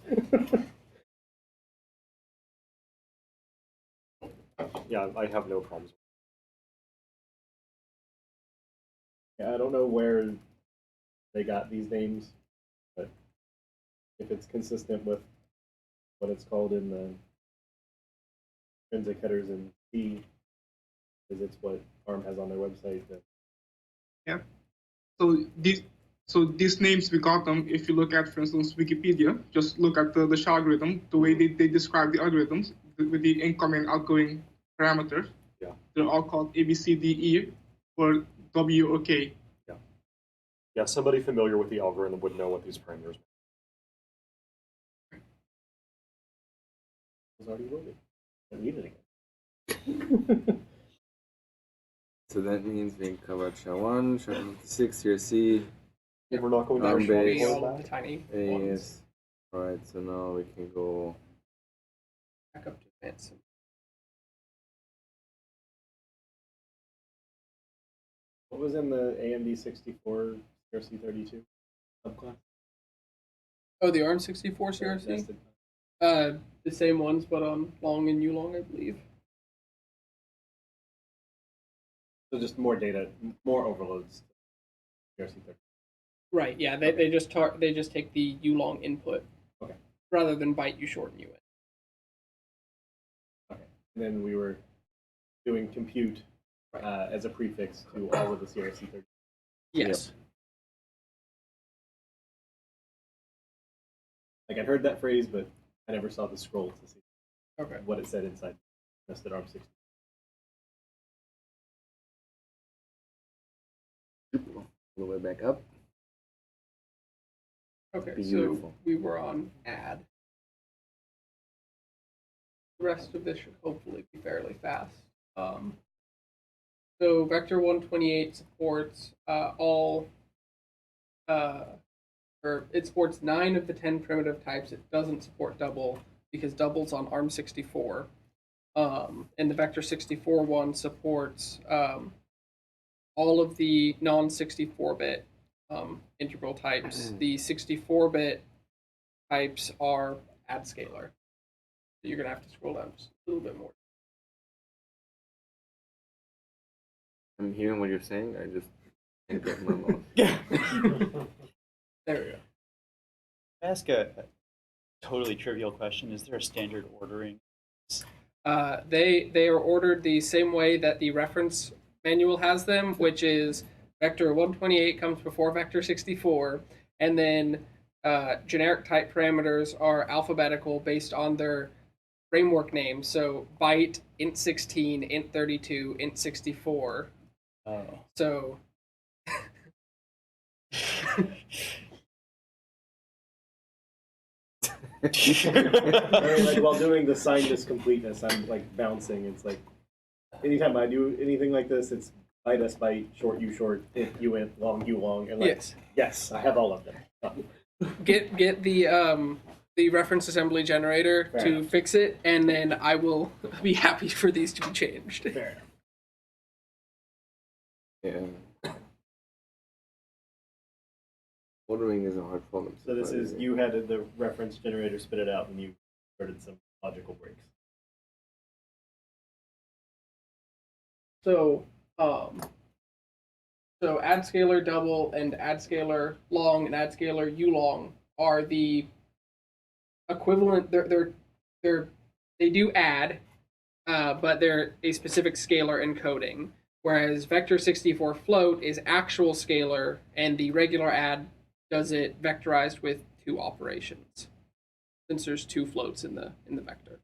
Yeah, I have no problems. Yeah, I don't know where they got these names, but if it's consistent with what it's called in the intrinsic headers in C, because it's what ARM has on their website. Then Yeah. So these names we got them. If you look at, for instance, Wikipedia, just look at the SHA algorithm, the way they describe the algorithms with the incoming and outgoing parameters. Yeah. They're all called A, B, C, D, E, or W or K. Yeah, somebody familiar with the algorithm would know what these parameters mean. it was already loaded. I don't need it again. So that means we covered SHA-1, SHA-56, CRC, We're not going ARM to base. All of the tiny ones. AES. Alright, so now we can go. Back up to advanced. What was in the AMD 64 CRC32 subclass? Oh, the ARM64 CRC? Nested. The same ones, but on long and U-long, I believe. So just more data, more overloads. CRC30. Right. Yeah. They just take the U-long input. Okay. Rather than byte, you shorten U in. Okay. And then we were doing compute as a prefix to all of the CRC30. Yes. Like I'd heard that phrase, but I never saw the scroll to see Okay. what it said inside nested ARM 60. All the way back up. Okay. Beautiful. So we were on add. The rest of this should hopefully be fairly fast. So Vector 128 supports all, or it supports 9 of the 10 primitive types. It doesn't support double because double's on ARM64. And the Vector 64 one supports all of the non-64-bit integral types. The 64-bit types are add scalar. So you're going to have to scroll down just a little bit more. I'm hearing what you're saying. I just can't get my mouth. There we go. I ask a totally trivial question. Is there a standard ordering? They are ordered the same way that the reference manual has them, which is vector 128 comes before vector 64, and then generic type parameters are alphabetical based on their framework name. So byte, int16, int32, int64. Oh. So Like while doing the sign discompleteness, I'm like bouncing. It's like anytime I do anything like this, it's byte s byte, short u short, int u int, long u long, and like yes, I have all of them. get the reference assembly generator Fair to enough. fix it, and then I will be happy for these to be changed. Fair enough. Yeah. Ordering is a hard problem. So this is surprisingly. you had the reference generator spit it out, and you started some logical breaks. So add scalar double and add scalar long and add scalar u long are the equivalent. They do add, but they're a specific scalar encoding. Whereas vector 64 float is actual scalar, and the regular add does it vectorized with 2 operations, since there's 2 floats in the vector.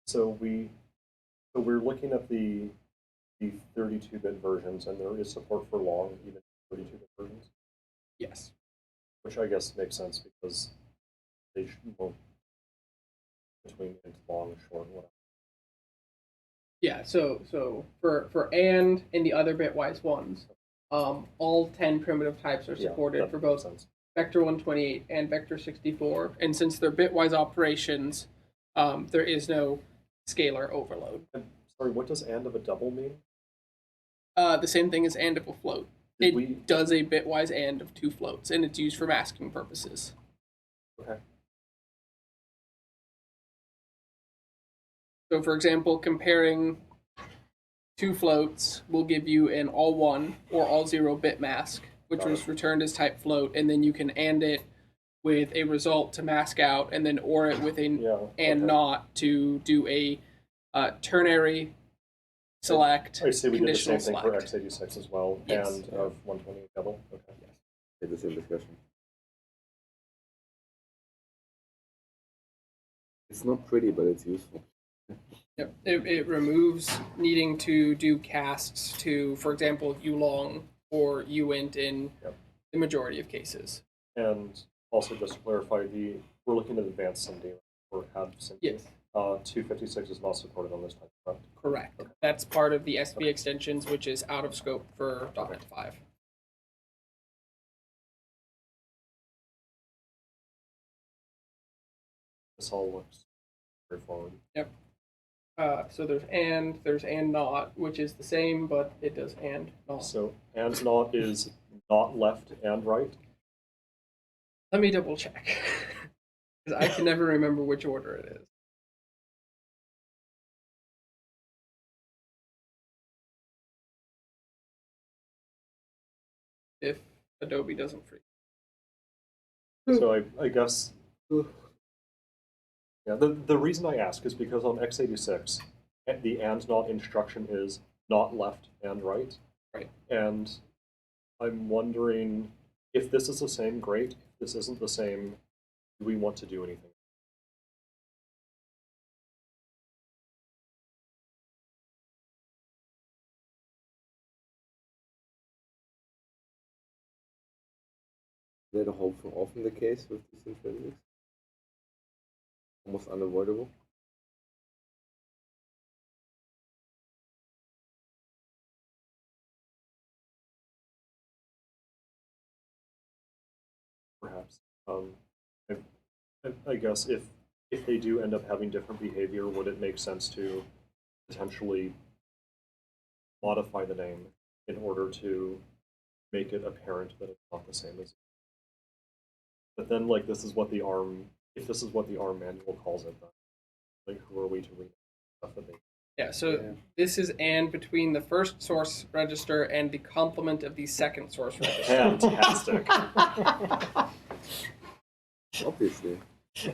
So we're looking at the 32-bit versions, and there is support for long, even 32-bit versions, Yes. which I guess makes sense because they won't between int long, short, whatever. Yeah, so for and in the other bitwise ones, all 10 primitive types are supported that for makes both sense. vector 128 and vector 64. And since they're bitwise operations, there is no scalar overload. Sorry, what does and of a double mean? The same thing as and of a float. Did It we- does a bitwise and of two floats, and it's used for masking purposes. Okay. So, for example, comparing two floats will give you an all one or all zero bit mask, which Got was it. returned as type float, and then you can AND it with a result to mask out, and then OR it with a Yeah. and okay. not to do a ternary select, I see we did the same conditional thing for select. x86 as well, Yes. and of 128 double. Okay. Had the same discussion. It's not pretty, but it's useful. Yep. It removes needing to do casts to, for example, ulong or uint in Yep. the majority of cases. And also just to clarify, we're looking at advanced SIMD or add SIMD. Yes. 256 is not supported on this type, correct? Correct. Okay. That's part of the SB extensions, which is out of scope for .NET 5. This all looks straightforward. Yep. So there's and not, which is the same, but it does and not. So and not is not left and right. Let me double check, because I can never remember which order it is. If Adobe doesn't freeze. So I guess yeah, the reason I ask is because on x86 the and not instruction is not left and right. Right. And I'm wondering if this is the same, great. If this isn't the same, do we want to do anything? Is that often the case with these intrinsics? Almost unavoidable. Perhaps. I guess if they do end up having different behavior, would it make sense to potentially modify the name in order to make it apparent that it's not the same as? But then, like, this is what the ARM. If this is what the ARM manual calls it, then like, who are we to read stuff that they? Yeah, so this is and between the first source register and the complement of the second source register. Fantastic. Obviously. Do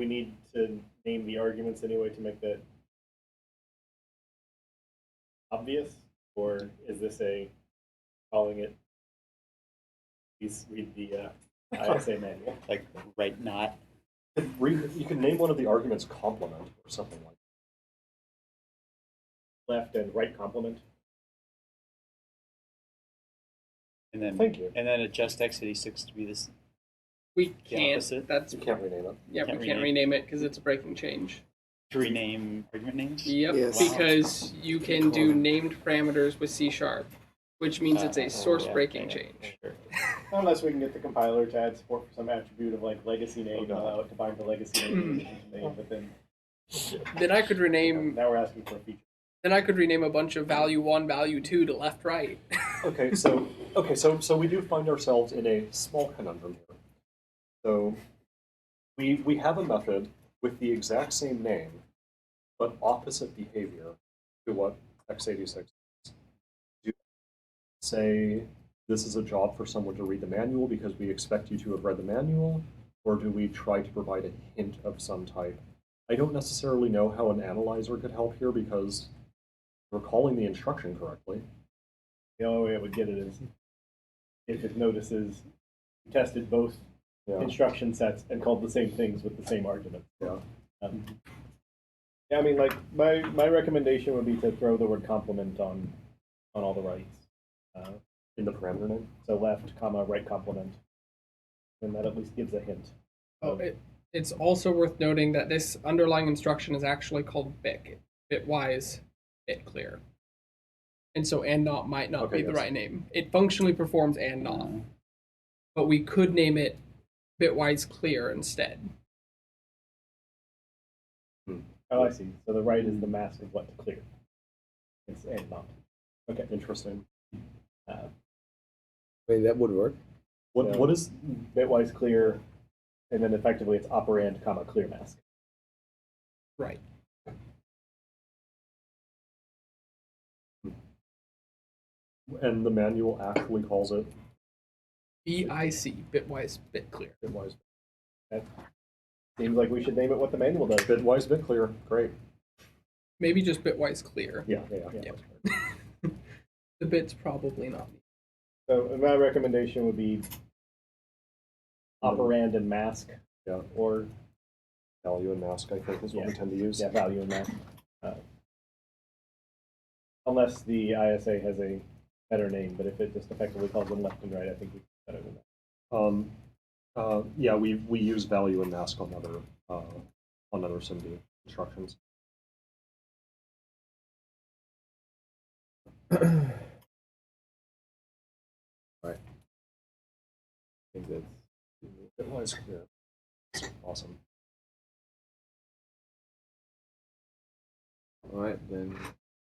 we need to name the arguments anyway to make that obvious? Or is this a calling it? Please read the ISA manual. Like right not. You can name one of the arguments complement or something like Left and right complement. And then Thank you. And then adjust x86 to be this. We The can't. opposite? That's that. You can't rename it. yeah. Can't We can't rename it because it's a breaking change. To rename argument names? Yep. Yes. Because you can do named parameters with C#, which means it's a source breaking change. Sure. Unless we can get the compiler to add support for some attribute of like legacy name and God. allow it to bind the legacy name to the name, but then Then I could rename. now we're asking for a feature. Then I could rename a bunch of value 1, value 2 to left, right. Okay, so we do find ourselves in a small conundrum here. So we have a method with the exact same name, but opposite behavior to what x86 is. Do you say this is a job for someone to read the manual because we expect you to have read the manual, or do we try to provide a hint of some type? I don't necessarily know how an analyzer could help here because we're calling the instruction correctly. The only way I would get it is if it notices we tested both Yeah. instruction sets and called the same things with the same argument. Yeah. Yeah, I mean, like my recommendation would be to throw the word complement on all the rights. In the parameter name? So left, comma, right complement, and that at least gives a hint. Oh, It's also worth noting that this underlying instruction is actually called BIC, Bitwise Bit Clear. And so and not might not Okay, be the yes. right name. It functionally performs and not. But we could name it Bitwise Clear instead. Oh, I see. So the right is the mask of what to clear. It's and not. Okay. Interesting. I mean, that would work. What is Bitwise clear, and then effectively it's operand, comma, clear mask. Right. and the manual actually calls it BIC, Bitwise Bit Clear. Bitwise. That seems like we should name it what the manual does. Bitwise Bit Clear. Great. Maybe just Bitwise Clear. Yeah. The bit's probably not. So my recommendation would be operand and mask. Yeah. Or Value and mask, I think, is what we tend to use. yeah, value and mask. Unless the ISA has a better name, but if it just effectively calls them left and right, I think we can better than that. Yeah, we use value and mask on other SIMD instructions. Right. I think that's Bitwise Clear. Awesome. all right then.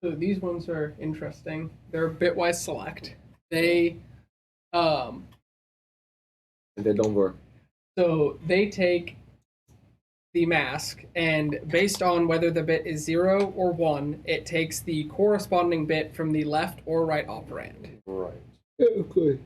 So these ones are interesting. They're Bitwise Select. They And they don't work. So they take the mask, and based on whether the bit is 0 or 1, it takes the corresponding bit from the left or right operand. Right. Yeah, okay.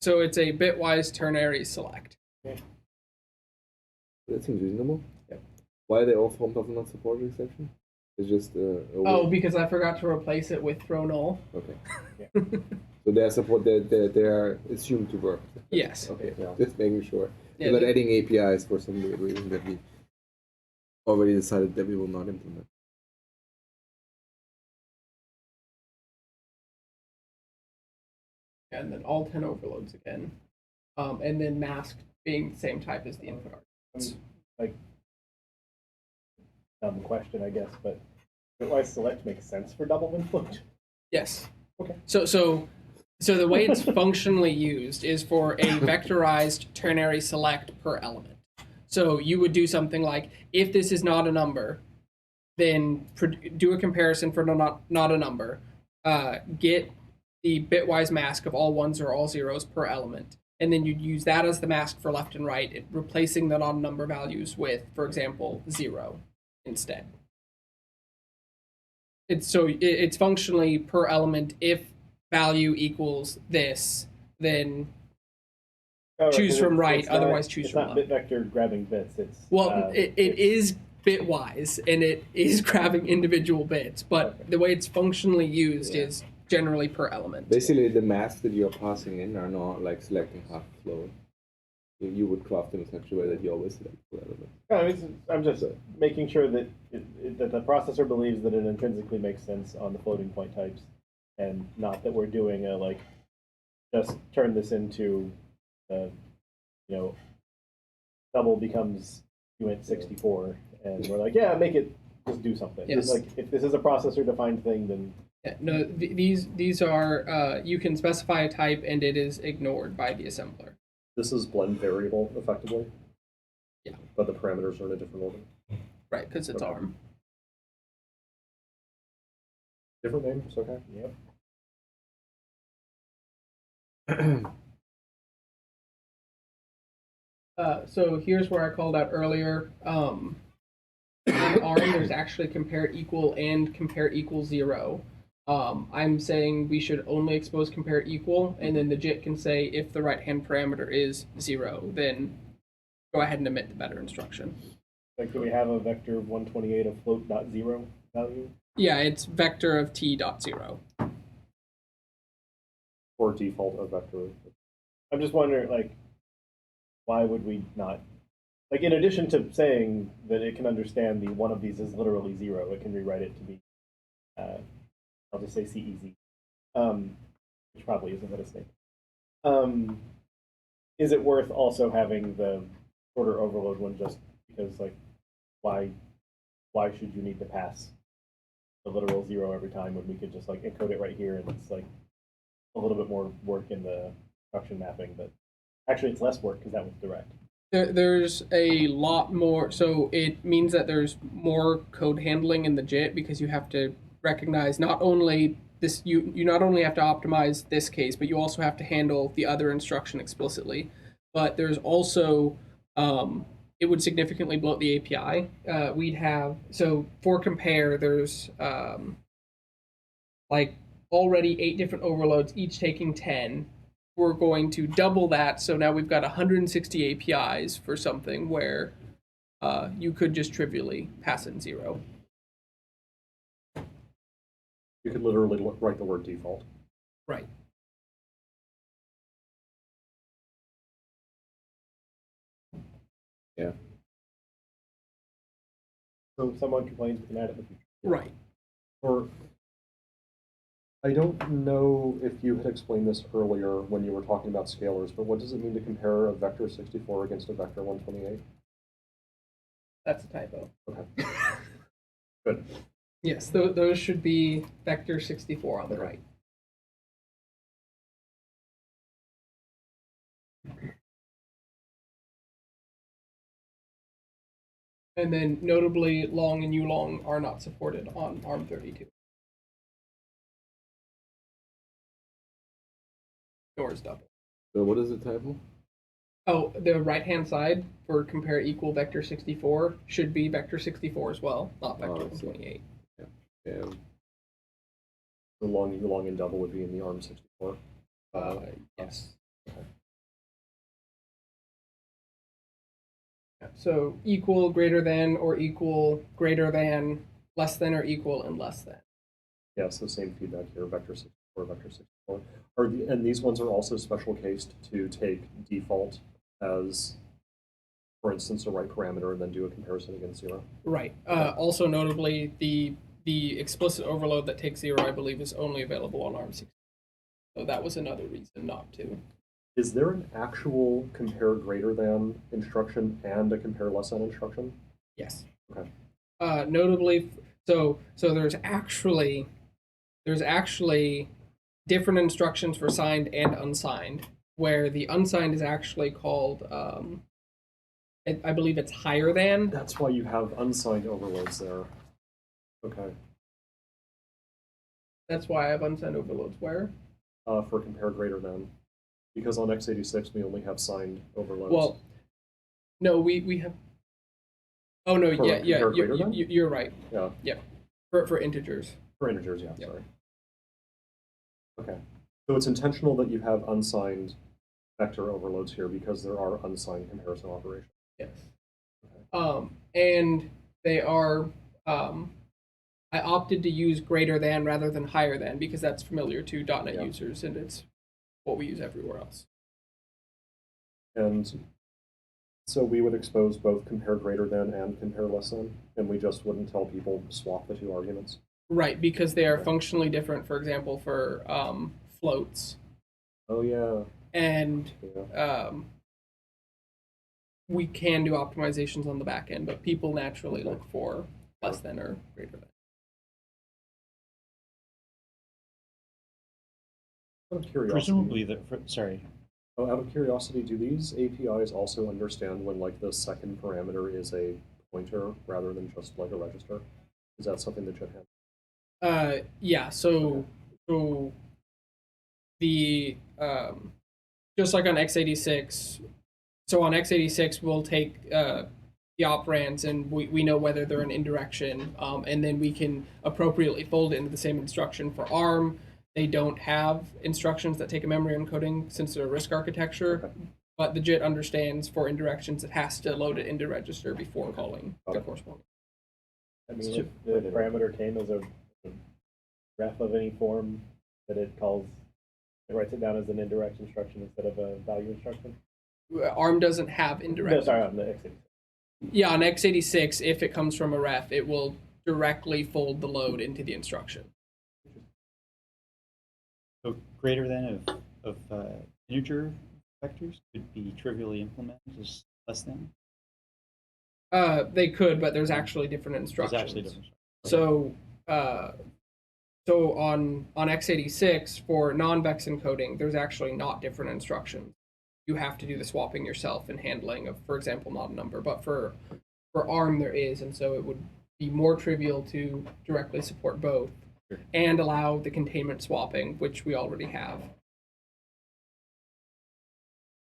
So it's a bitwise ternary select. That seems reasonable. Yep. Why are they all formed of a not supported exception? It's just Oh, because I forgot to replace it with throw null. Okay. Yeah. So they are support. They are assumed to work. Yes. Okay. Yeah. Just making sure. Yeah, We're not they- adding APIs for some weird reason that we already decided that we will not implement. And then all 10 overloads again. And then mask being the same type as the input arguments. Like, dumb question, I guess, but bitwise select makes sense for double infloat. Yes. Okay. So the way it's functionally used is for a vectorized ternary select per element. So you would do something like, if this is not a number, then do a comparison for not a number. Get the bitwise mask of all ones or all zeros per element. And then you'd use that as the mask for left and right, replacing the non-number values with, for example, 0 instead. It's functionally per element. If value equals this, then Oh, choose 'cause from it's right, not- otherwise choose it's from not left. bit vector grabbing bits. It's Well, it is bitwise, and it is grabbing individual bits, but Okay. the way it's functionally used Yeah. is generally per element. Basically, the masks that you're passing in are not like selecting half the flow. You would craft them in such a way that you always select the element. I'm just making sure that that the processor believes that it intrinsically makes sense on the floating point types, and not that we're doing a like just turn this into double becomes UINT 64, and we're like, yeah, make it just do something. Yes. Like if this is a processor defined thing, then Yeah, no, these are you can specify a type, and it is ignored by the assembler. This is blend variable, effectively. Yeah. But the parameters are in a different order. Right, because it's Okay. ARM. Different name, it's okay. yep. So here's where I called out earlier. In ARM, there's actually compare equal and compare equal 0. I'm saying we should only expose compare equal, and then the JIT can say if the right-hand parameter is 0, then go ahead and emit the better instruction. Like, do we have a vector 128 of float dot 0 value? Yeah, it's vector of t.0. Or default of vector. I'm just wondering, like, why would we not? Like, in addition to saying that it can understand the one of these is literally 0, it can rewrite it to be, I'll just say CEZ, which probably isn't what it's named. Is it worth also having the shorter overload one just because like why should you need to pass the literal 0 every time when we could just like encode it right here, and it's like a little bit more work in the instruction mapping, but actually it's less work because that was direct. There's a lot more, so it means that there's more code handling in the JIT because you have to recognize not only this, you not only have to optimize this case, but you also have to handle the other instruction explicitly. But there's also, it would significantly bloat the API. We'd have, so for compare, there's like already 8 different overloads, each taking 10. We're going to double that, so now we've got 160 APIs for something where you could just trivially pass in 0. You could literally write the word default. Right. Yeah. So if someone complains, we can add it in the future. Right. Or I don't know if you had explained this earlier when you were talking about scalars, but what does it mean to compare a vector 64 against a vector 128? That's a typo. Okay. Good. Yes, those should be vector 64 on the right. And then notably, long and ulong are not supported on ARM32. Nor is double. So what is the typo? Oh, the right-hand side for compare equal vector 64 should be vector 64 as well, not vector 128. Yeah. The long and double would be in the ARM 64. Yes. Okay. So equal, greater than, or equal, greater than, less than, or equal, and less than. Yeah, so same feedback here, vector 64, vector 64. And these ones are also special cased to take default as, for instance, a right parameter and then do a comparison against 0. Right. Also notably, the explicit overload that takes 0, I believe, is only available on ARM 64. So that was another reason not to. Is there an actual compare greater than instruction and a compare less than instruction? Yes. Okay. Notably, so there's actually different instructions for signed and unsigned, where the unsigned is actually called, I believe it's higher than. That's why you have unsigned overloads there. Okay. That's why I have unsigned overloads where? For compare greater than. Because on x86 we only have signed overloads. Well, no, we have. Oh no, For you're right. Yeah. Yeah, for integers. For integers, yeah. Yep. Sorry. Okay. So it's intentional that you have unsigned vector overloads here because there are unsigned comparison operations. Yes. Okay. And they are. I opted to use greater than rather than higher than because that's familiar to .NET users and it's what we use everywhere else. And so we would expose both compare greater than and compare less than, and we just wouldn't tell people to swap the two arguments. Right, because they are functionally different, for example, for floats. Oh, yeah. And we can do optimizations on the back end, but people naturally look for less than or greater than. Out of curiosity, Presumably, sorry. Oh, out of curiosity, do these APIs also understand when like the second parameter is a pointer rather than just like a register? Is that something that should happen? Yeah. So the just like on x86. So on x86, we'll take the operands and we know whether they're an indirection, and then we can appropriately fold it into the same instruction. For ARM, they don't have instructions that take a memory encoding since they're a RISC architecture, Okay. but the JIT understands for indirections it has to load it into register before calling the corresponding. I mean, if the parameter came as a ref of any form that it calls, it writes it down as an indirect instruction instead of a value instruction. ARM doesn't have indirect. No, sorry, on the x86. Yeah, on x86, if it comes from a ref, it will directly fold the load into the instruction. So greater than of integer vectors could be trivially implemented as less than? They could, but there's actually different There's instructions. actually different. So, so on x86 for non-vex encoding, there's actually not different instructions. You have to do the swapping yourself and handling of, for example, not a number. But for ARM, there is, and so it would be more trivial to directly support both and allow the containment swapping, which we already have.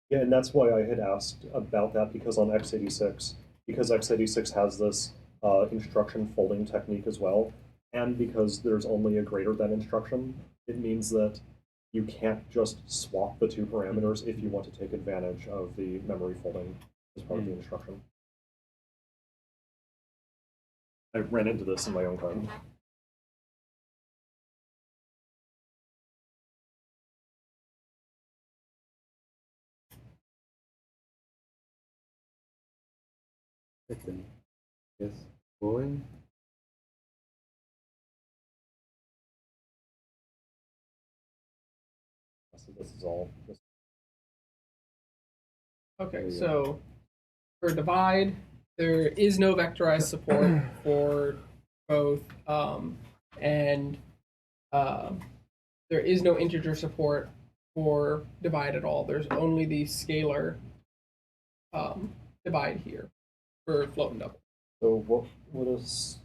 Yeah, and that's why I had asked about that, because on x86, because x86 has this instruction folding technique as well, and because there's only a greater than instruction, it means that you can't just swap the two parameters if you want to take advantage of the memory folding as part of the instruction. I ran into this in my own code. Yes, going. So this is all. Okay, so for divide, there is no vectorized support for both, and there is no integer support for divide at all. There's only the scalar divide here for float and double. So what is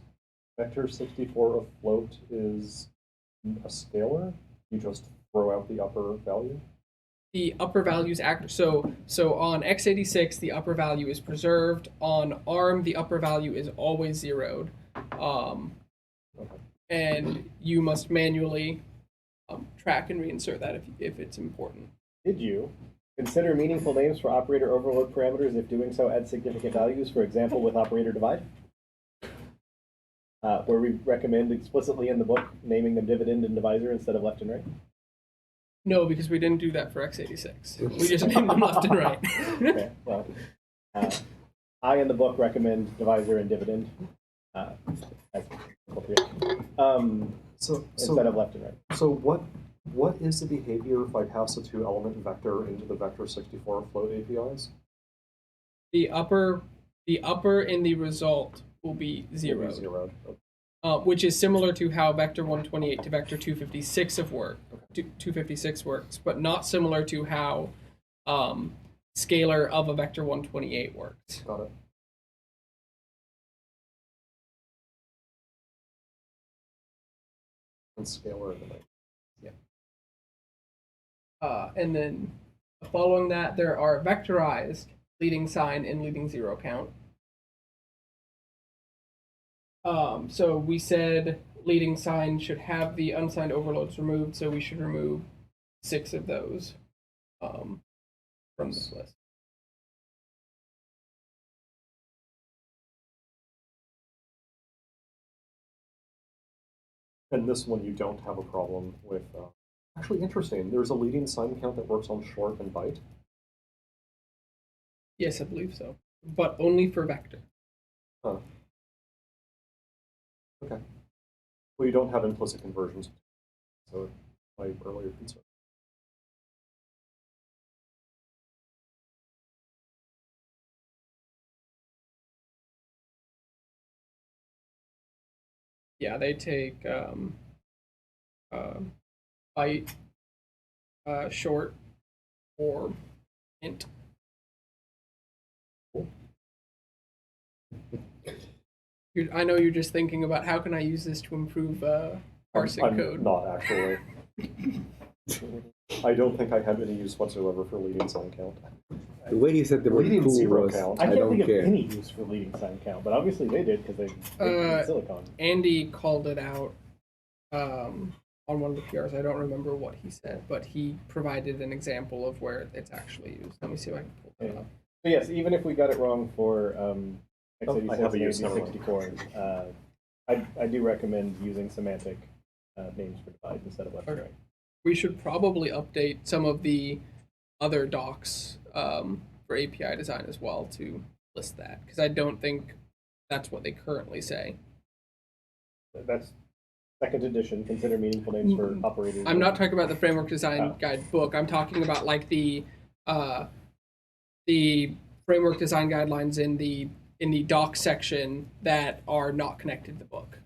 vector 64 of float is a scalar? You just throw out the upper value? The upper values act so on x86 the upper value is preserved. On ARM the upper value is always zeroed, and you must manually track and reinsert that if it's important. Did you consider meaningful names for operator overload parameters if doing so adds significant values, for example, with operator divide? Where we recommend explicitly in the book naming them dividend and divisor instead of left and right? No, because we didn't do that for x86. We just named them left and right. Okay, well, I in the book recommend divisor and dividend as appropriate instead of left and right. So what is the behavior if I pass a two-element vector into the vector 64 float APIs? The upper in the result will be zeroed. Which is similar to how vector 128 to vector 256 works, but not similar to how scalar of a vector 128 works. Got it. And scalar in the Yeah. And then following that, there are vectorized leading sign and leading zero count. So we said leading sign should have the unsigned overloads removed, so we should remove 6 of those from this list. And this one you don't have a problem with. Actually, interesting. There's a leading sign count that works on short and byte. Yes, I believe so, but only for vector. Huh. Okay. Well, you don't have implicit conversions, so my earlier concern. Yeah, they take byte, short, or int. I know you're just thinking about how can I use this to improve parsing I'm code. not actually. I don't think I have any use whatsoever for leading sign count. The way he said the word Leading cool zero was, count. I can't don't think care. of any use for leading sign count, but obviously they did because they made silicon. Andy called it out on one of the PRs. I don't remember what he said, but he provided an example of where it's actually used. Let me see if I can pull that up. So yes, even if we got it wrong for x86 I have a and use, never mind. 64, I do recommend using semantic names for divide instead of left and Okay. right. We should probably update some of the other docs for API design as well to list that, because I don't think that's what they currently say. That's second edition. Consider meaningful names for operators. I'm not talking about the framework design Oh. guide book. I'm talking about like the framework design guidelines in the in the doc section that are not connected to the book,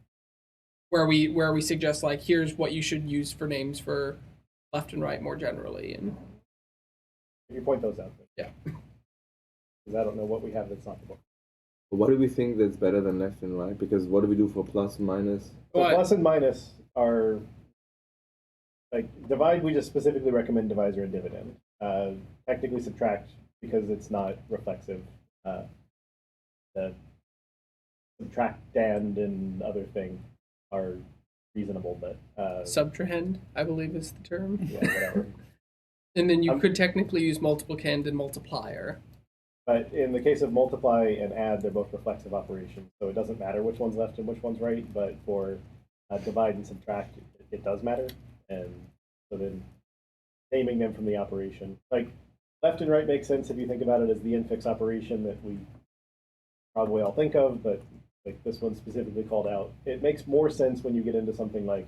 where we suggest like here's what you should use for names for left and right more generally, and You point those out. yeah. Because I don't know what we have that's not the book. What do we think that's better than left and right? Because what do we do for plus, minus? So But- plus and minus are like divide. We just specifically recommend divisor and dividend. Technically subtract because it's not reflexive. The subtractand and other thing are reasonable, but Subtrahend, I believe is the term. yeah, whatever. And then you could technically use multiplicand and multiplier. But in the case of multiply and add, they're both reflexive operations, so it doesn't matter which one's left and which one's right. But for divide and subtract, it does matter. And so then naming them from the operation, like left and right makes sense if you think about it as the infix operation that we probably all think of, but like this one specifically called out. It makes more sense when you get into something like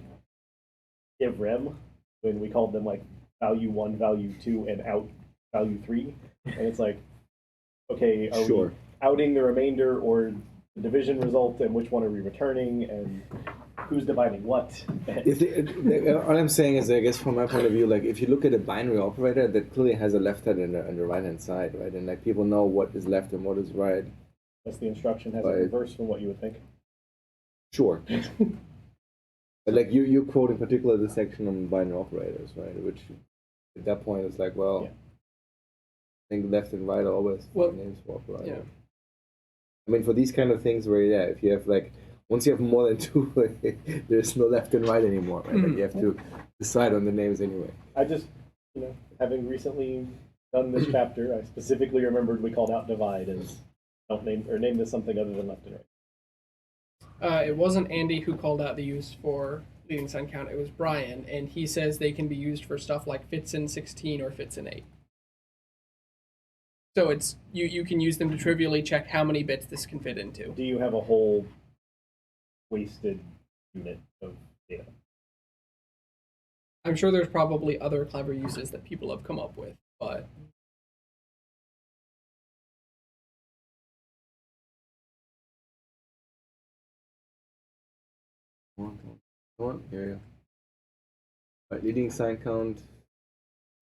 give rem, when we called them like value 1, value 2, and out value 3, and it's like, okay, are we outing the remainder or the division result, and which one are we returning, and who's dividing what? All I'm saying is, I guess from my point of view, like if you look at a binary operator, that clearly has a left hand and a right hand side, right? And like people know what is left and what is right. Unless the instruction has a reverse from what you would think. Sure. But like you quote in particular the section on binary operators, right? Which at that point is like, well, Yeah. I think left and right are always names for operators. Yeah. I mean, for these kind of things where, yeah, if you have like, once you have more than two, there's no left and right anymore, right? Like you have to decide on the names anyway. I just, having recently done this chapter, I specifically remembered we called out divide as don't name this something other than left and right. It wasn't Andy who called out the use for leading sign count. It was Brian, and he says they can be used for stuff like fits in 16 or fits in 8. So it's you can use them to trivially check how many bits this can fit into. Do you have a whole wasted unit of data? I'm sure there's probably other clever uses that people have come up with, but Come on, here you go. Right, leading sign count.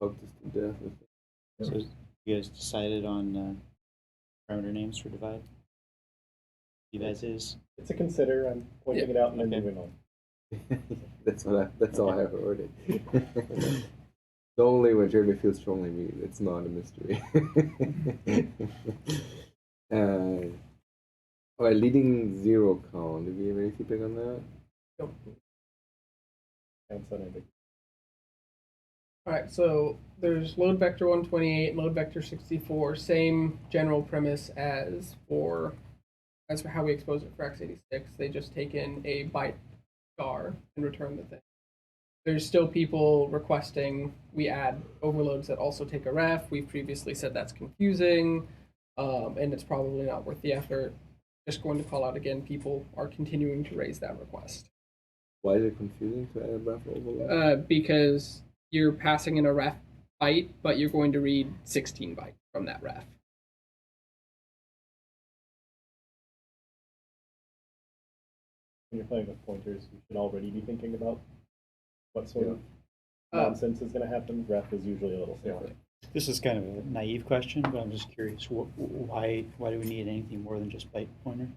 Fuck this to death. So you guys decided on parameter names for divide? Divide is? It's a consider. I'm pointing it out and then Okay. moving on. That's all I have already. Only when Jeremy feels strongly me. It's not a mystery. All right, leading zero count. Did we have any feedback on that? Nope. Sounds so big. All right, so there's load vector 128, load vector 64, same general premise as for how we expose it for x86. They just take in a byte star and return the thing. There's still people requesting we add overloads that also take a ref. We've previously said that's confusing, and it's probably not worth the effort. Just going to call out again, people are continuing to raise that request. Why is it confusing to add a ref overlap? Because you're passing in a ref byte, but you're going to read 16 bytes from that ref. When you're playing with pointers, you should already be thinking about what sort of nonsense is going to happen. Ref is usually a little safer. This is kind of a naive question, but I'm just curious. Why do we need anything more than just byte pointer?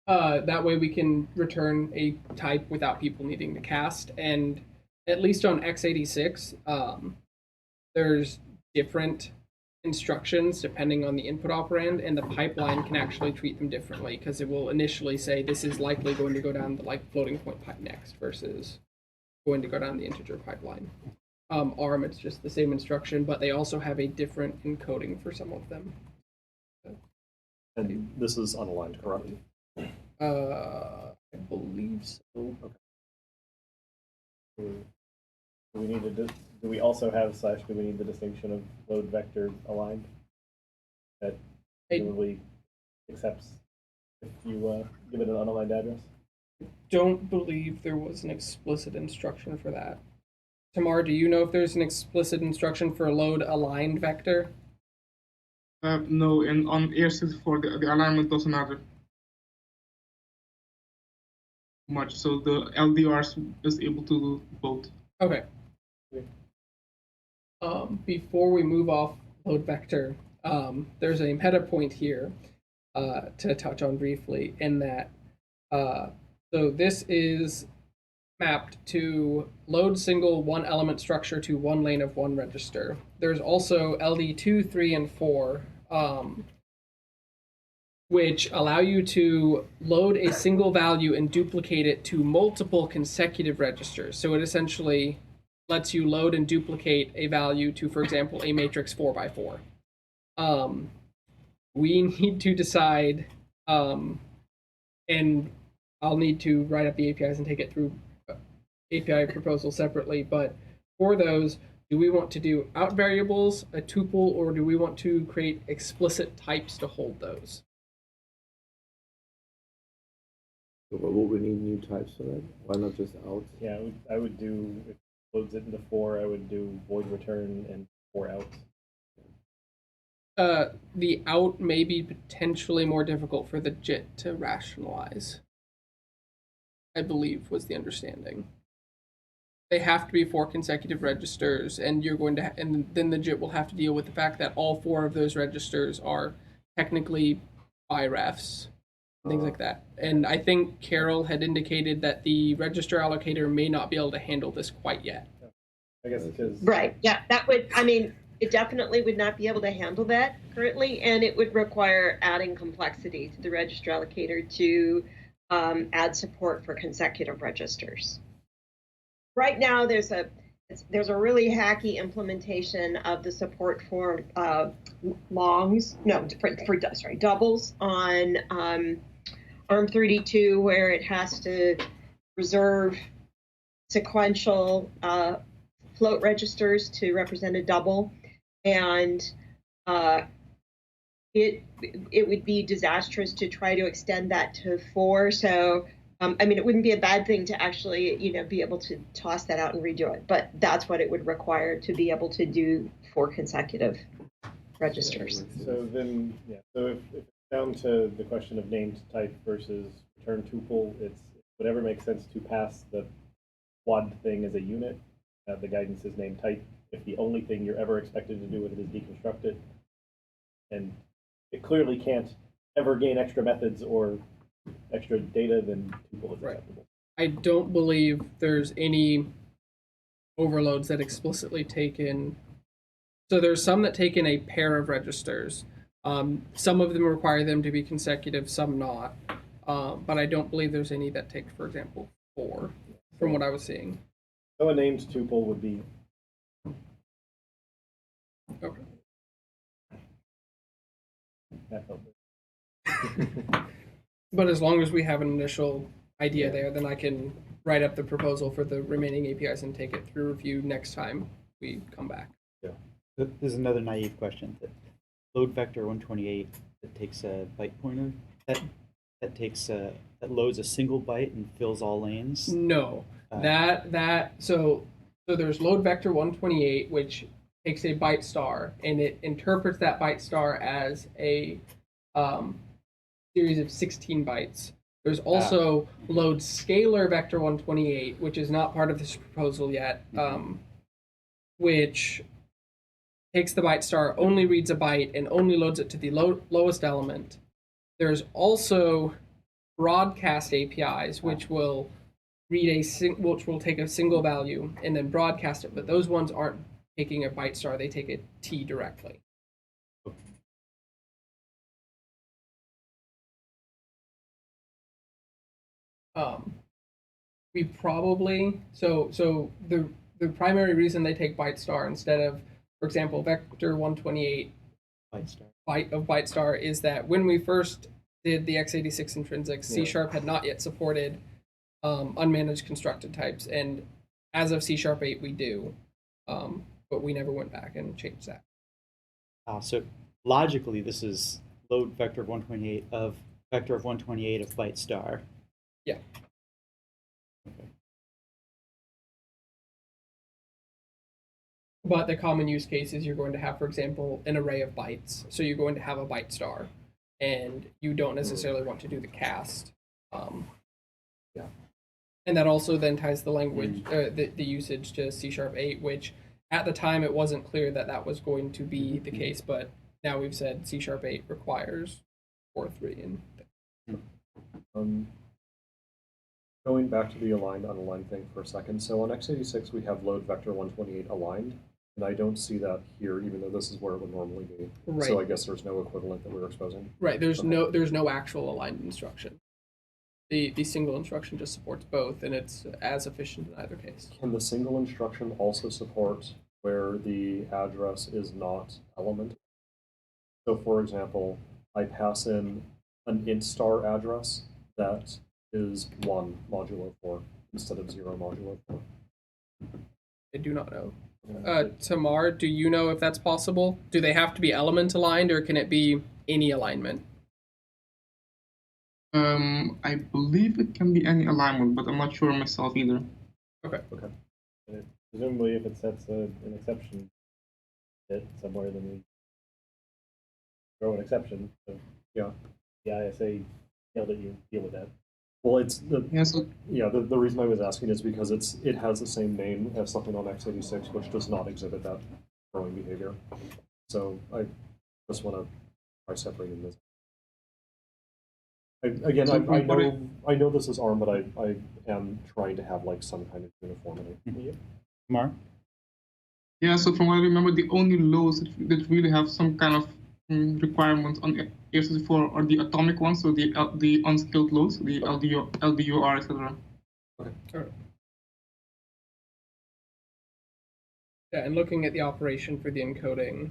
That way we can return a type without people needing to cast. And at least on x86, there's different instructions depending on the input operand, and the pipeline can actually treat them differently because it will initially say this is likely going to go down the floating point pipe next versus going to go down the integer pipeline. ARM, it's just the same instruction, but they also have a different encoding for some of them. And this is unaligned, correct? I believe so. Do we need do we also have / do we need the distinction of load vector aligned? That presumably accepts if you give it an unaligned address? Don't believe there was an explicit instruction for that. Tamar, do you know if there's an explicit instruction for a load aligned vector? No, and on AR64, the alignment doesn't matter much. So the LDR is able to do both. Okay. Before we move off load vector, there's a meta point here to touch on briefly in that. So this is mapped to load single one element structure to one lane of one register. There's also LD2, 3, and 4, which allow you to load a single value and duplicate it to multiple consecutive registers. So it essentially lets you load and duplicate a value to, for example, a matrix 4x4. We need to decide, and I'll need to write up the APIs and take it through API proposals separately, but for those, do we want to do out variables, a tuple, or do we want to create explicit types to hold those? So what would we need new types for that? Why not just out? Yeah, I would do, if it loads it into 4, I would do void return and 4 out. The out may be potentially more difficult for the JIT to rationalize, I believe was the understanding. They have to be 4 consecutive registers, and you're going to, and then the JIT will have to deal with the fact that all 4 of those registers are technically birefs, things like that. And I think Carol had indicated that the register allocator may not be able to handle this quite yet. I guess because Right. Yeah, that would. I mean, it definitely would not be able to handle that currently, and it would require adding complexity to the register allocator to add support for consecutive registers. Right now, there's a really hacky implementation of the support for doubles on ARM32, where it has to reserve sequential float registers to represent a double, and it would be disastrous to try to extend that to 4. So I mean, it wouldn't be a bad thing to actually, be able to toss that out and redo it, but that's what it would require to be able to do 4 consecutive registers. So then, yeah. So if it's down to the question of named type versus return tuple, it's whatever makes sense to pass the quad thing as a unit. The guidance is named type. If the only thing you're ever expected to do with it is deconstruct it, and it clearly can't ever gain extra methods or extra data, then tuple is acceptable. I don't believe there's any overloads that explicitly take in. So there's some that take in a pair of registers. Some of them require them to be consecutive, some not. But I don't believe there's any that take, for example, 4, from what I was seeing. So a named tuple would be. Okay. That felt good. But as long as we have an initial idea there, then I can write up the proposal for the remaining APIs and take it through review next time we come back. Yeah. There's another naive question. That load vector 128 that takes a byte pointer that takes that loads a single byte and fills all lanes. No, so there's load vector 128, which takes a byte star and it interprets that byte star as a series of 16 bytes. There's also load scalar vector 128, which is not part of this proposal yet, which takes the byte star, only reads a byte, and only loads it to the lowest element. There's also broadcast APIs, which will read which will take a single value and then broadcast it, but those ones aren't taking a byte star; they take a T directly. We probably so the primary reason they take byte star instead of, for example, vector 128 byte star is that when we first did the x86 intrinsics, C# had not yet supported unmanaged constructed types, and as of C# 8 we do, but we never went back and changed that. So logically, this is load vector of 128 of vector of 128 of byte star. Yeah. Okay. But the common use case is you're going to have, for example, an array of bytes. So you're going to have a byte star, and you don't necessarily want to do the cast. Yeah. And that also then ties the language, the usage to C#8, which at the time it wasn't clear that that was going to be the case, but now we've said C#8 requires 4.3. And Going back to the aligned unaligned thing for a second. So on x86 we have load vector 128 aligned, and I don't see that here, even though this is where it would normally be. Right. So I guess there's no equivalent that we're exposing. Right. There's Okay. no actual aligned instruction. The single instruction just supports both, and it's as efficient in either case. Can the single instruction also support where the address is not element? So for example, I pass in an int star address that is 1 modulo 4 instead of 0 modulo 4. I do not know. Tamar, do you know if that's possible? Do they have to be element aligned, or can it be any alignment? I believe it can be any alignment, but I'm not sure myself either. Okay. And presumably, if it sets an exception bit somewhere, then we throw an exception. So Yeah. the ISA failed that you deal with that. Well, it's the Yeah, so the reason I was asking is because it has the same name as something on x86, which does not exhibit that throwing behavior. So I just want to try separating this. I know this is ARM, but I am trying to have like some kind of uniformity. Mar? yeah, so from what I remember, the only loads that really have some kind of requirements on AS64 are the atomic ones, so the unskilled loads, the LDUR, etc. Alright. Yeah, and looking at the operation for the encoding,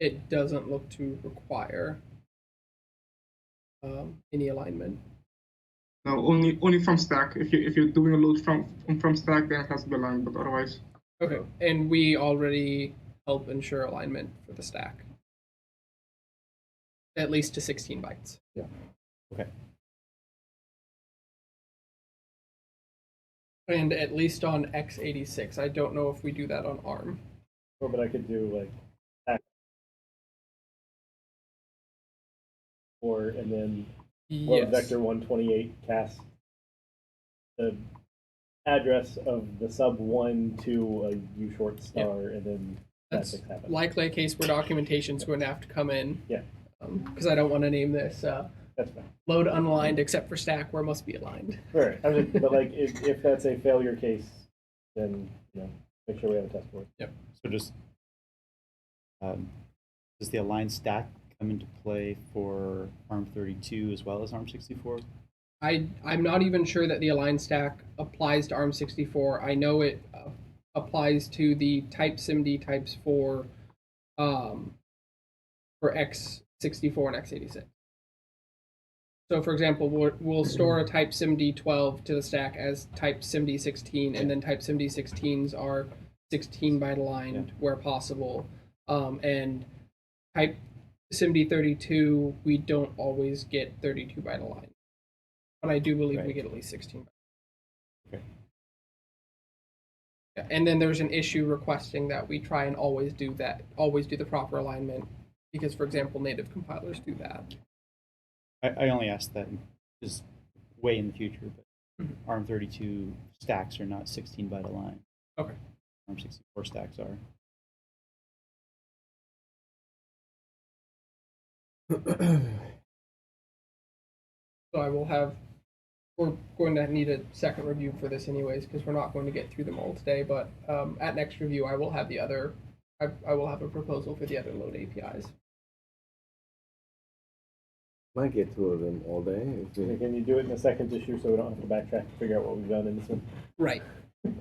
it doesn't look to require any alignment. No, only from stack. If you're doing a load from stack, then it has to be aligned, but otherwise. Okay, and we already help ensure alignment for the stack. At least to 16 bytes. Yeah. Okay. And at least on x86. I don't know if we do that on ARM. Or but I could do like stack 4 and then load Yes. vector 128 cast the address of the sub 1 to a U short star, and then That's magic happens. likely a case where documentation's going to have to come in. Yeah. Because I don't want to name this That's fine. load unaligned except for stack where it must be aligned. Right. But like if that's a failure case, then make sure we have a test for it. So just does the aligned stack come into play for ARM32 as well as ARM64? I'm not even sure that the aligned stack applies to ARM64. I know it applies to the type SIMD types for x64 and x86. So, for example, we'll store a type SIMD 12 to the stack as type SIMD 16, and then type SIMD 16s are 16-byte aligned where possible. And type SIMD 32, we don't always get 32-byte aligned. But I do believe we get at least 16 bytes. Okay. Yeah, and then there's an issue requesting that we try and always do the proper alignment, because, for example, native compilers do that. I only asked that just way in the future, but ARM32 stacks are not 16-byte aligned. Okay. ARM64 stacks are. So we're going to need a second review for this anyways, because we're not going to get through them all today, but at next review I will have I will have a proposal for the other load APIs. Might get through them all day. Can you do it in the second issue so we don't have to backtrack and figure out what we've done in this one? Right. If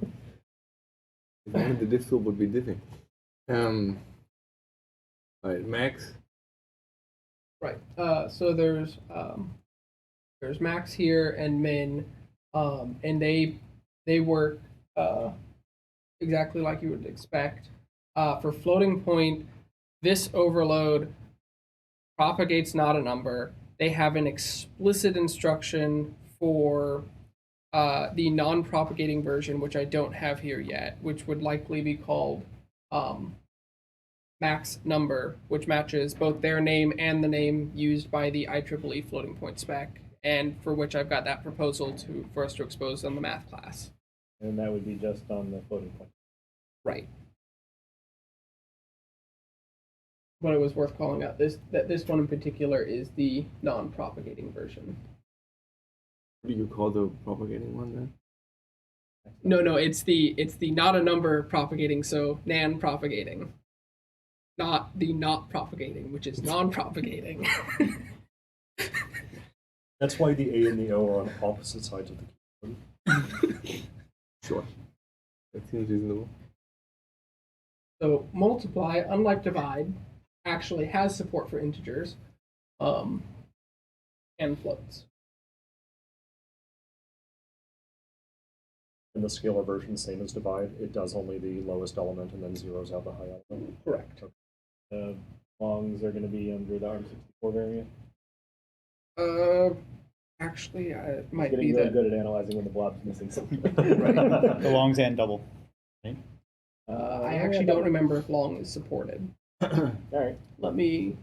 only the diff tool would be diffing. All right, Max. Right. So there's Max here and Min, and they work exactly like you would expect. For floating point, this overload propagates not a number. They have an explicit instruction for the non-propagating version, which I don't have here yet, which would likely be called max number, which matches both their name and the name used by the IEEE floating point spec, and for which I've got that proposal for us to expose on the math class. And that would be just on the floating point. Right. But it was worth calling out this one in particular is the non-propagating version. What do you call the propagating one then? No, it's the not a number propagating, so nan propagating. Not the not propagating, which is non-propagating. That's why the A and the O are on opposite sides of the keyboard. Sure. That seems reasonable. So multiply, unlike divide, actually has support for integers and floats. In the scalar version, same as divide, it does only the lowest element and then zeroes out the high element. Correct. Longs are going to be under the ARM64 variant. Actually, it might Getting be really that. good at analyzing when the blob's missing something. The longs and double. Right? I actually don't remember if long is supported. All right. Let me.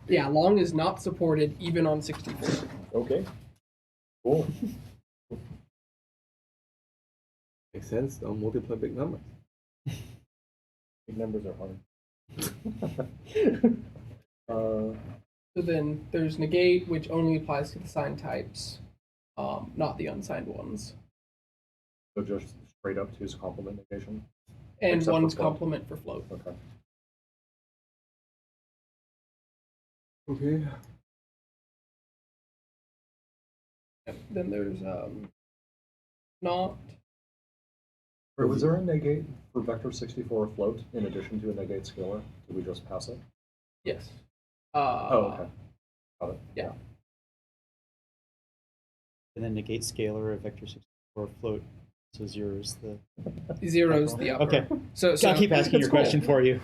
Yeah, long is not supported even on 64. Okay. Cool. Makes sense. Don't multiply big numbers. Big numbers are hard. So then there's negate, which only applies to the signed types, not the unsigned ones. So just straight up to his complement negation. And Except for one's float. complement for float. Okay. Okay. Then there's not. Or was there a negate for vector 64 float in addition to a negate scalar? Did we just pass it? Yes. Oh, okay. Got it. Yeah. And then negate scalar of vector 64 float. So zero is the. Zero's the upper. Okay. So I'll keep asking your cool. question for you.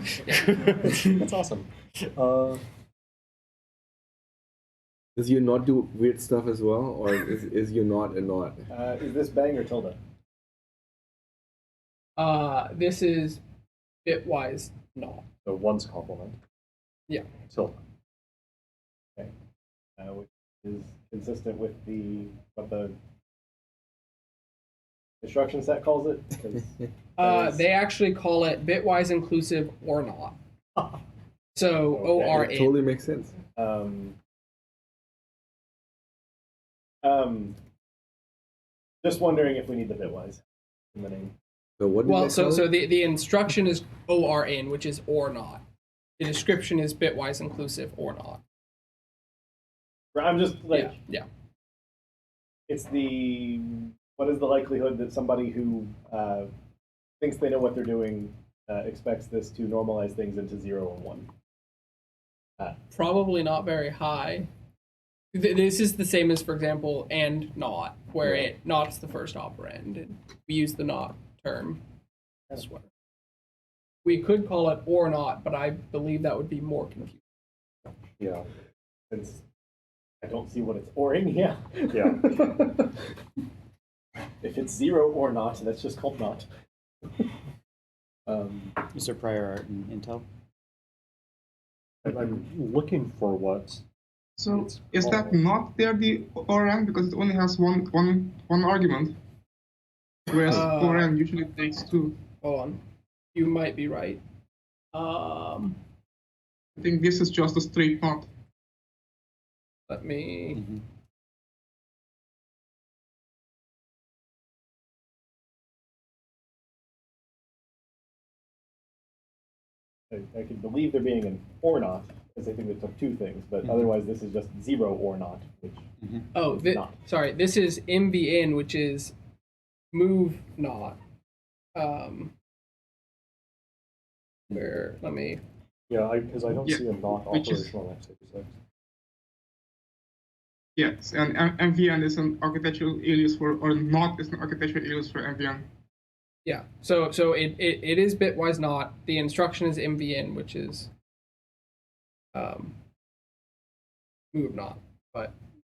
That's awesome. Does you not do weird stuff as well, or is you not a not? Is this bang or tilde? This is bitwise not. So one's complement. Yeah. Tilde. Which is consistent with what the instruction set calls it. 'Cause They actually call it bitwise inclusive or not. So Okay. OR It totally makes sense. Just wondering if we need the bitwise in the name. So what? Did Well, they so call it? the instruction is OR in, which is or not. The description is bitwise inclusive or not. I'm just like, Yeah. it's what is the likelihood that somebody who thinks they know what they're doing expects this to normalize things into 0 and 1? Probably not very high. This is the same as, for example, and not, where not's the first operand. And we use the not term elsewhere. We could call it or not, but I believe that would be more confusing. Yeah. Since I don't see what it's oring, yeah. Yeah. If it's 0 or not, that's just called not. Is there prior art in Intel? I'm looking for what. So It's is that called- not there the ORM because it only has one argument, whereas ORM usually takes two. Hold on. You might be right. I think this is just a straight not. Let me. Mm-hmm. I can believe there being an or not, because I think it took two things, but otherwise this is just 0 or not, which Oh, not. sorry. This is MVN, which is move not. Where? Let me. Yeah, because I don't Yeah, see a not which is- operational on x86. Yes, and MVN is an architectural alias for, or not is an architectural alias for MVN. Yeah. So it is bitwise not. The instruction is MVN, which is move not. But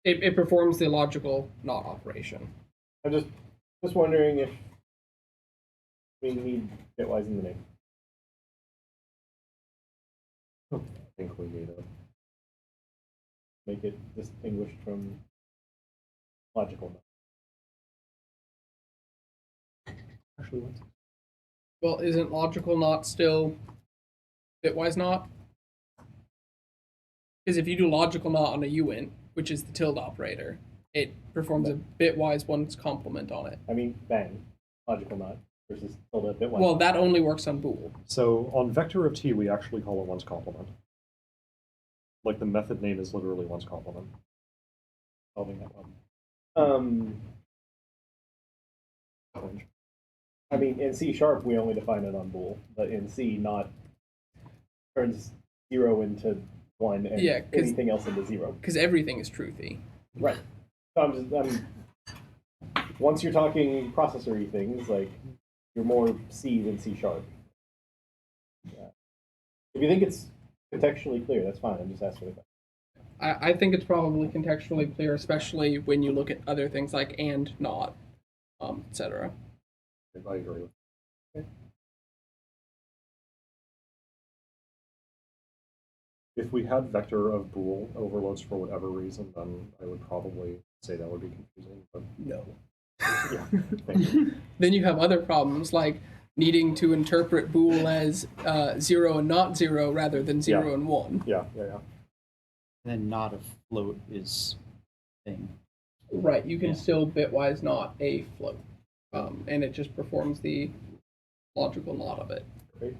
It performs the logical not operation. I'm just wondering if we need Bitwise in the name. I think we need it. Make it distinguished from logical. Actually, let's. Well, isn't logical not still bitwise not? Because if you do logical not on a uint, which is the tilde operator, it performs a bitwise one's complement on it. I mean, bang, logical not versus tilde bitwise. Well, that only works on bool. So on vector of t, we actually call it one's complement. Like the method name is literally one's complement. Solving that problem. I mean, in C#, we only define it on bool, but in C, not turns 0 into 1 and anything else into 0. Because everything is truthy. Right. So once you're talking processory things, like you're more C than C#. Yeah. If you think it's contextually clear, that's fine. I'm just asking about. I think it's probably contextually clear, especially when you look at other things like and, not, etc. I agree with. Okay. If we had vector of bool overloads for whatever reason, then I would probably say that would be confusing. But No. yeah, thank you. Then you have other problems like needing to interpret bool as 0 and not 0 rather than 0 and 1. Yeah. And then not a float is thing. Right, you can still bitwise not a float. And it just performs the logical not of it. Great.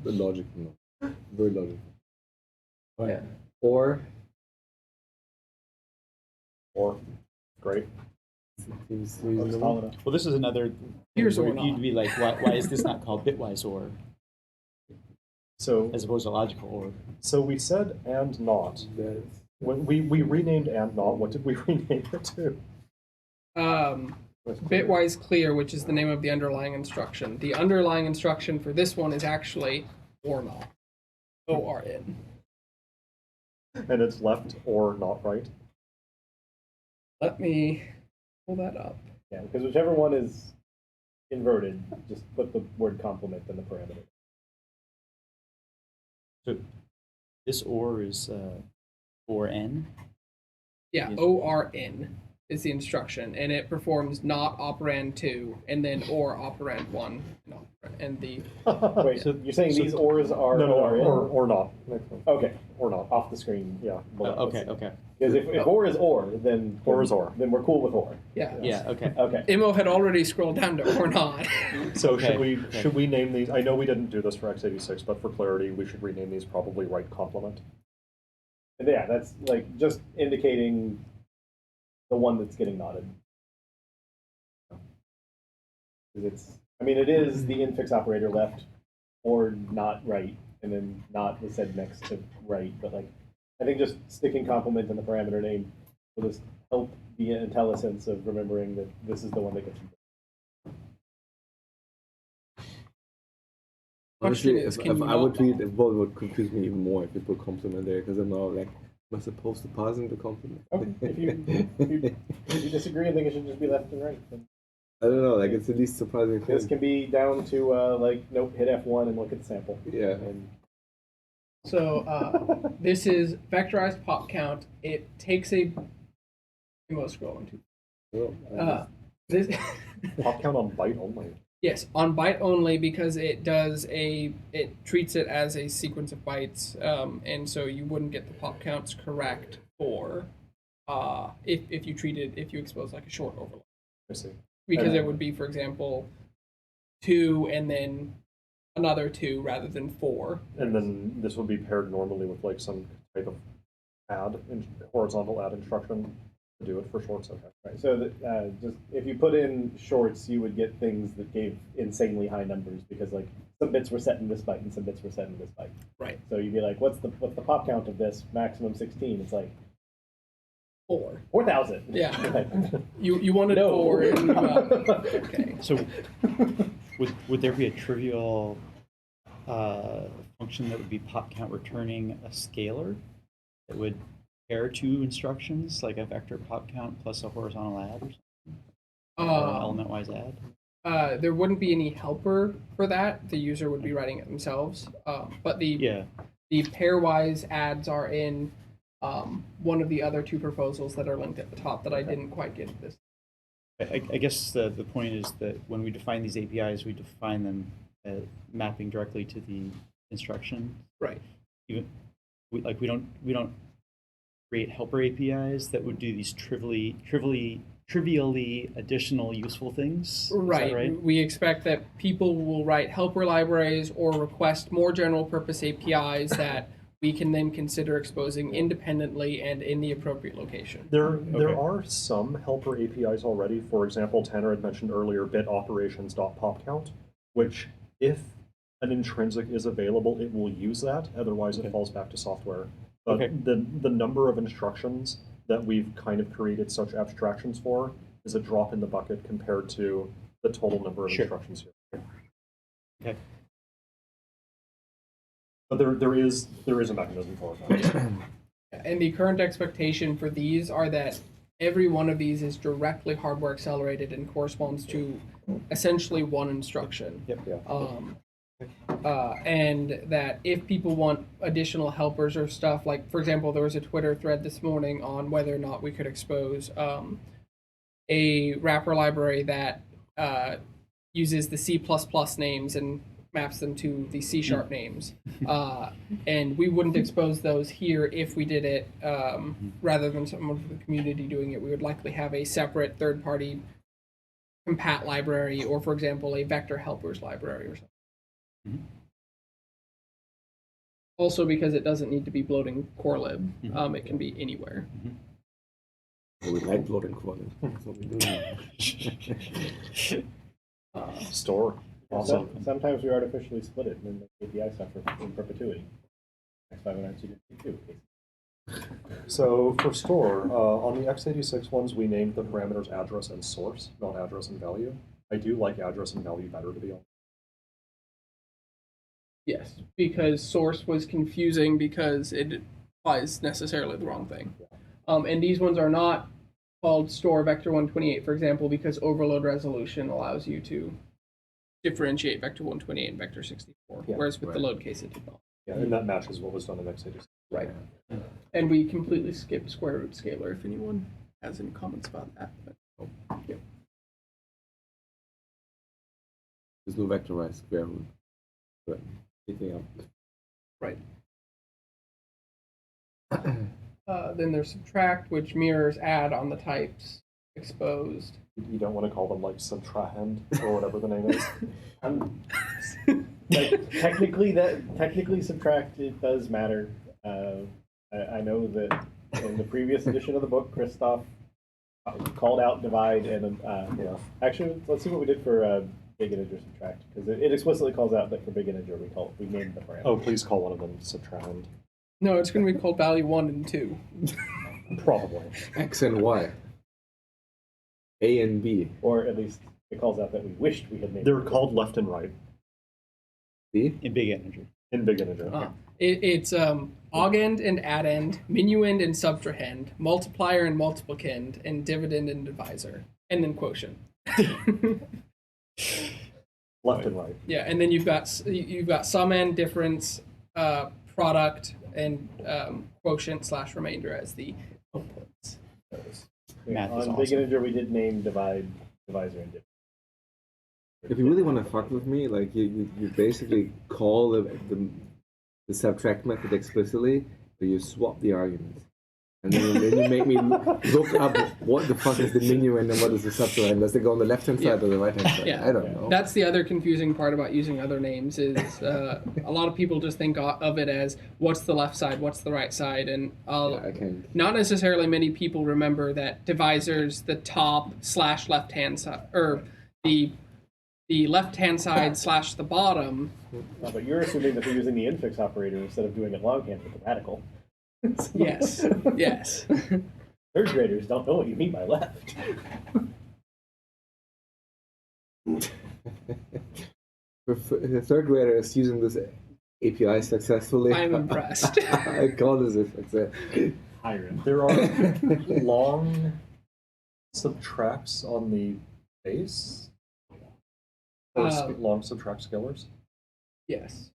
The logic, no. Very logical. Yeah. Or Great. seems Let's reasonable. call it Well, this is another thing Here's where or not. you'd be like, why is this not called bitwise or, So as opposed to logical or? so we said and not. When we renamed and not, what did we rename it to? Bitwise clear, which is the name of the underlying instruction. The underlying instruction for this one is actually or not. ORN. And it's left or not right. Let me pull that up. Yeah, because whichever one is inverted, just put the word complement in the parameter. So this or is or n? Yeah, Yes. ORN is the instruction, and it performs not operand 2, and then or operand 1, and the Wait, so you're saying these ors are No, ORN? or not. Okay, Or not. off the screen. Yeah. Okay. Because if or is or, then Or is or. then we're cool with or. yeah. Yeah, okay. Okay. Imo had already scrolled down to or not. So Okay, should we name these? I know we didn't do this for x86, but for clarity, we should rename these probably right complement. And yeah, that's like just indicating the one that's getting knotted. 'Cause it is the infix operator left or not right, and then not was said next to right, but like I think just sticking complement in the parameter name will just help the IntelliSense of remembering that this is the one that gets. Honestly, Question is, if can you I would not- read, it would confuse me even more if you put complement there, because I'm now like, am I supposed to pass into complement? Okay, if you disagree and think it should just be left and right, then I don't know, like it's the least surprising thing. this can be down to like nope, hit F1 and look at the sample. Yeah. And So this is vectorized pop count. It takes a. Imo scrolling too. Well, This. Pop count on byte only. Yes, on byte only because it treats it as a sequence of bytes, and so you wouldn't get the pop counts correct for if you expose like a short overlap. I see. Because And- it would be, for example, 2 and then another 2 rather than 4. And then this would be paired normally with like some type of horizontal add instruction to do it for shorts. Okay. right, so just if you put in shorts, you would get things that gave insanely high numbers because like some bits were set in this byte and some bits were set in this byte. Right. So you'd be like, what's the pop count of this? Maximum 16. It's like 4. 4,000. Yeah. You wanted No. 4 and okay. So would there be a trivial function that would be pop count returning a scalar that would compare two instructions, like a vector pop count plus a horizontal add or something? Or an element-wise add? There wouldn't be any helper for that. The user would be writing it themselves. But the pairwise adds are in one of the other two proposals that are linked at the top that I didn't quite get this. I guess the point is that when we define these APIs, we define them mapping directly to the instruction. Right. Even we don't create helper APIs that would do these trivially additional useful things. Right. We expect that people will write helper libraries or request more general purpose APIs that we can then consider exposing independently and in the appropriate location. There are some helper APIs already. For example, Tanner had mentioned earlier bit operations.popCount, which if an intrinsic is available, it will use that. Otherwise, it falls back to software. But the number of instructions that we've kind of created such abstractions for is a drop in the bucket compared to the total number of instructions here. Okay. But there is a mechanism for it. And the current expectation for these are that every one of these is directly hardware accelerated and corresponds to essentially one instruction. And that if people want additional helpers or stuff, like, for example, there was a Twitter thread this morning on whether or not we could expose a wrapper library that uses the C++ names and maps them to the C# names. And we wouldn't expose those here if we did it rather than someone from the community doing it. We would likely have a separate third-party compat library or, for example, a vector helpers library or something. Also, because it doesn't need to be bloating core lib, it can be anywhere. We like bloating core lib. That's what we do. Store. Also, sometimes we artificially split it and the API suffer in perpetuity. X509 So for store, on the x86 ones, we named the parameters address and source, not address and value. I do like address and value better, to be honest. Yes, because source was confusing because it implies necessarily the wrong thing. And these ones are not called store vector 128, for example, because overload resolution allows you to differentiate vector 128 and vector 64, whereas with the load case it did not. Yeah, and that matches what was done in x86. Right. And we completely skipped square root scalar if anyone has any comments about that. But, There's no vectorized square root. But anything else? Right. Then there's subtract, which mirrors add on the types exposed. You don't want to call them like subtrahend or whatever the name is. Technically subtract, it does matter. I know that in the previous edition of the book, Christoph called out divide and actually, let's see what we did for big integer subtract, because it explicitly calls out that for big integer we named the parameter. Oh, please call one of them subtrahend. No, it's going to be called value 1 and 2. Probably. X and Y. A and B. Or at least it calls out that we wished we had named. They're called left and right. B? In big integer. In big integer. It's augend and addend, minuend and subtrahend, multiplier and multiplicand, and dividend and divisor, and then quotient. Left and right. Yeah, and then you've got sum and difference, product, and quotient / remainder as the outputs. On big integer, we did name divide, divisor, and dividend. If you really want to fuck with me, like you basically call the subtract method explicitly, but you swap the arguments. And then you make me look up what the fuck is the minuend and what is the subtrahend. Does it go on the left-hand side or the right-hand side? Yeah. I don't know. That's the other confusing part about using other names is a lot of people just think of it as what's the left side, what's the right side, and not necessarily many people remember that divisor's the top / left-hand side, or the left-hand side / the bottom. But you're assuming that they're using the infix operator instead of doing it longhand with the radical. Yes. Yes. Third graders don't know what you mean by left. The third grader is using this API successfully. I'm impressed. I call this a success. higher end. There are long subtracts on the base, or long subtract scalars. Yes.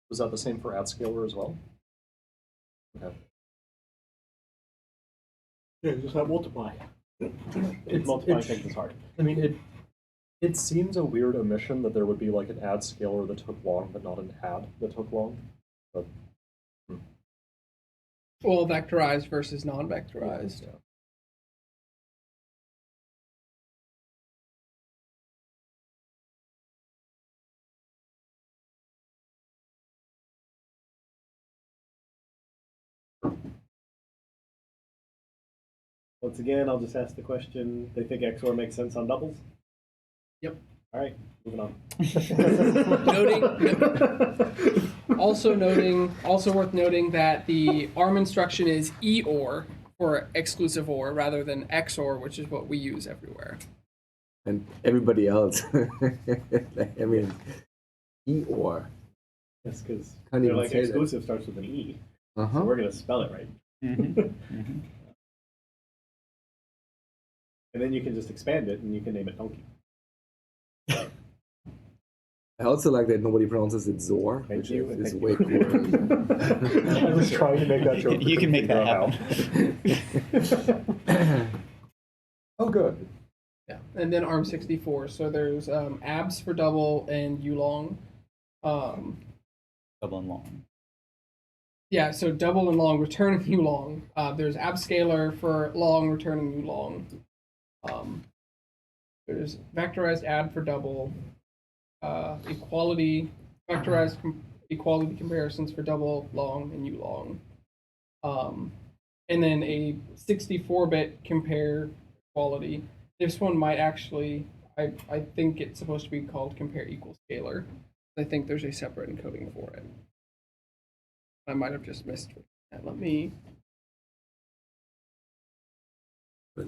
Was that the same for add scalar as well? Okay. Yeah, just not multiply. Multiplying things is hard. I mean, it seems a weird omission that there would be like an add scalar that took long, but not an add that took long. But, Well, vectorized versus non-vectorized. yeah. Once again, I'll just ask the question. They think XOR makes sense on doubles? Yep. All right, moving on. Also worth noting that the ARM instruction is EOR for exclusive OR rather than XOR, which is what we use everywhere. And everybody else. I mean, EOR. Yes, because Can't they're even like say that. exclusive starts with an E. Uh-huh. So we're going to spell it right. And then you can just expand it and you can name it Donkey. I also like that nobody pronounces it Zor, Thank which you, is thank way you. cooler. I was trying to make that joke. You can make that happen. Oh, good. Yeah, and then ARM64. So there's abs for double and ulong. Double and long. Yeah, so double and long, returning ulong. There's abscalar for long, returning ulong. There's vectorized add for double. Vectorized equality comparisons for double, long, and ulong. And then a 64-bit compare equality. This one might actually, I think it's supposed to be called compare equal scalar. I think there's a separate encoding for it. I might have just missed that. Let me. Let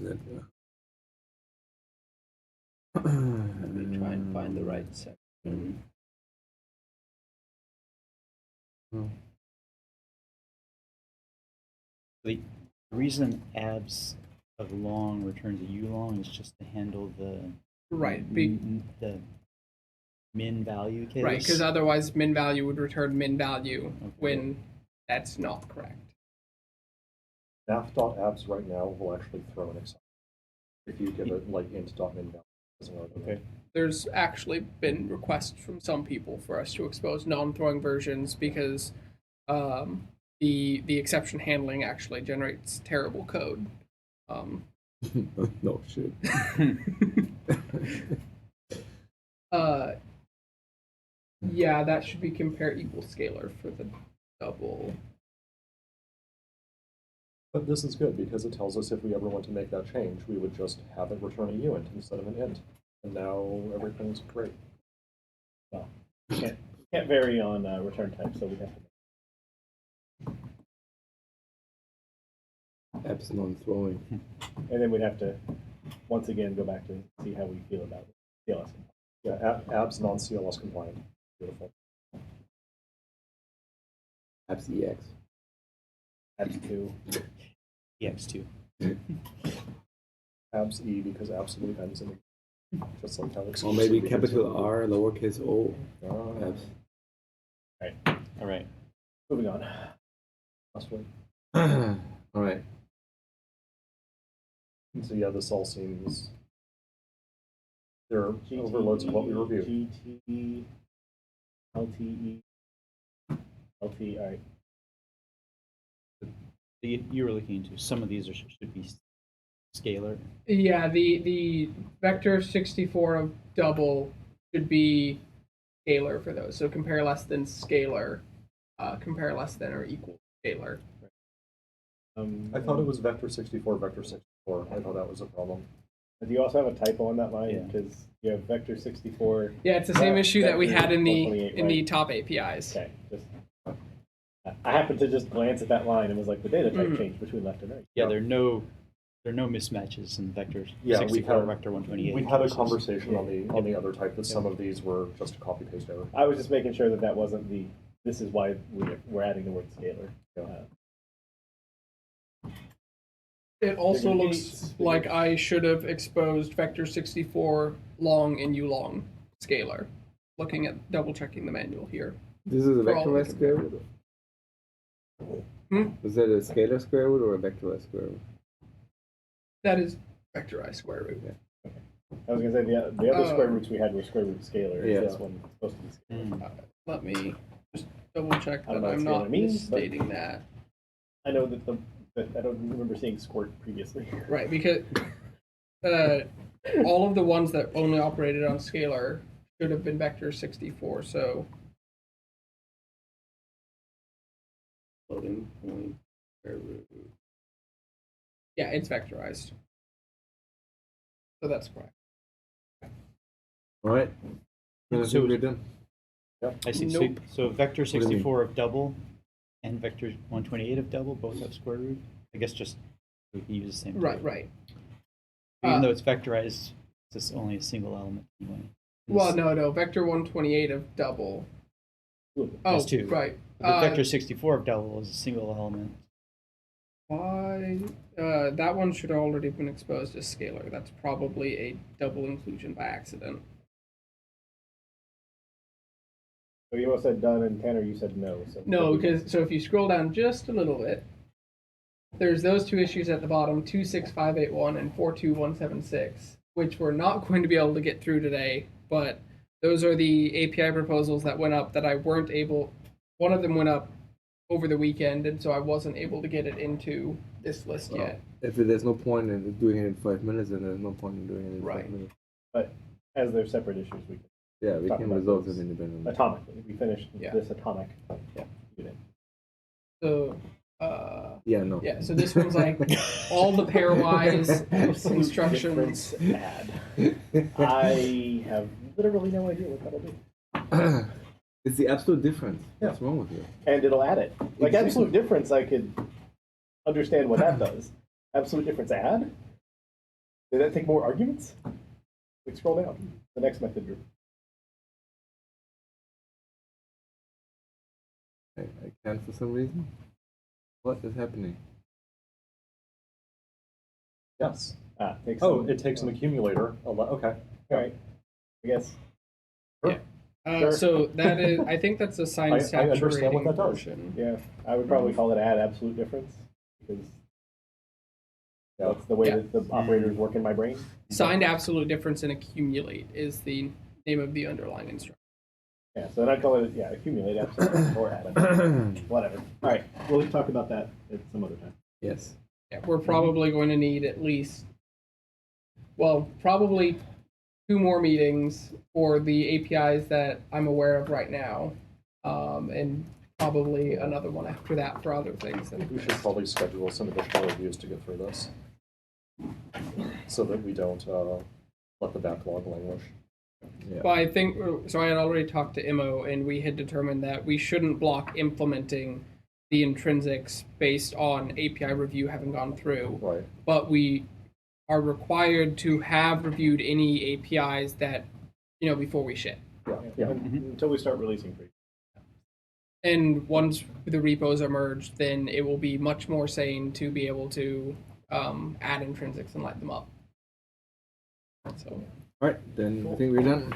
me try and find the right section. The reason abs of long returns a U long is just to handle the the min value case. Right, because otherwise min value would return min value when that's not correct. Math.abs right now will actually throw an exception if you give it like int.min value. Okay. There's actually been requests from some people for us to expose non-throwing versions because the exception handling actually generates terrible code. No shit. Yeah, that should be compare equal scalar for the double. But this is good because it tells us if we ever want to make that change, we would just have it return a uint instead of an int. And now everything's great. Well, can't vary on return type, so we have to. Abs non-throwing. And then we'd have to, once again, go back to see how we feel about it. CLS. Yeah, abs non-CLS compliant. Beautiful. Abs EX. Abs 2. EX2. Abs E because absolute ends in just like how Or maybe capital R, lowercase o. Abs. All right. Moving on. Last one. All right. And so yeah, this all seems there are overloads of what we reviewed. GT, LTE, LT. All right. You were looking into some of these should be scalar. Yeah, the vector 64 of double should be scalar for those. So compare less than scalar, compare less than or equal scalar. I thought it was vector 64, vector 64. I thought that was a problem. Do you also have a typo on that line? Because you have vector 64. Yeah, it's the same issue that we had in the 128, top APIs. Okay, I happened to just glance at that line and was like, the data type changed between left and right. Yeah, there are no mismatches in vectors. Yeah, 64, vector 128. We had a conversation on the other type that some of these were just a copy paste error. I was just making sure that wasn't this is why we're adding the word scalar. It also Bigger looks gates, bigger- like I should have exposed vector 64 long in U long scalar. Looking at double checking the manual here. This is a For all vectorized we square can root? Hmm? Is that a scalar square root or a vectorized square root? That is vectorized square root. I was gonna say the other square Oh. roots we had were square root scalar. Yeah. This one supposed to be scalar. Let me just double check I don't that know I'm what not scalar means, but- misstating that. I know that I don't remember seeing squirt previously. Right, because all of the ones that only operated on scalar should have been vector 64, so floating point square root. Yeah, it's vectorized. So that's correct. All right. Then I So- think we're done. I see. Nope. So vector do you mean? 64 of double and vector 128 of double both have square root. I guess just we can use the same. Right, type. right. Even though it's vectorized, it's just only a single element anyway. Well, no, vector 128 of double. Oh, That's two. right. But vector 64 of double is a single element. Why? That one should have already been exposed as scalar. That's probably a double inclusion by accident. So you all said done, and Tanner, you said no. So No, because so if you scroll down just a little bit, there's those two issues at the bottom, 26581 and 42176, which we're not going to be able to get through today, but those are the API proposals that went up that I weren't able. One of them went up over the weekend, and so I wasn't able to get it into this list yet. If there's no point in doing it in 5 minutes, then there's no point in doing it in Right. 5 minutes. But as they're separate issues, we can Yeah, we Talk can about resolve those them independently. atomically. We finished Yeah. this atomic Yeah. unit. So, Yeah, no. yeah, so this one's like all the pairwise Absolute instructions. difference add. I have literally no idea what that'll do. It's the absolute difference. Yeah. What's wrong with you? And it'll add it. Like Exactly. absolute difference, I could understand what that does. Absolute difference add? Did that take more arguments? Like scroll down. The next method group. I can't for some reason. What is happening? Yes. Takes Oh, some- it takes an accumulator. Okay. All right. I guess. Sure. So that is, I think that's a sign I saturating understand what that does. portion. Yeah. I would probably call it add absolute difference because that's the way Yeah. that the operators work in my brain. Signed absolute difference and accumulate is the name of the underlying instruction. Yeah. So then I'd call it accumulate absolute or add. Whatever. All right. We'll talk about that at some other time. Yes. Yeah, we're probably going to need at least, well, probably 2 more meetings for the APIs that I'm aware of right now, and probably another one after that for other things. We should probably schedule some additional reviews to get through this, so that we don't let the backlog languish. Yeah. Well, I think so. I had already talked to Imo, and we had determined that we shouldn't block implementing the intrinsics based on API review having gone through, Right. but we are required to have reviewed any APIs that, before we ship. Yeah. Until we start releasing free. And once the repos are merged, then it will be much more sane to be able to add intrinsics and light them up. So. All right, then I think we're done.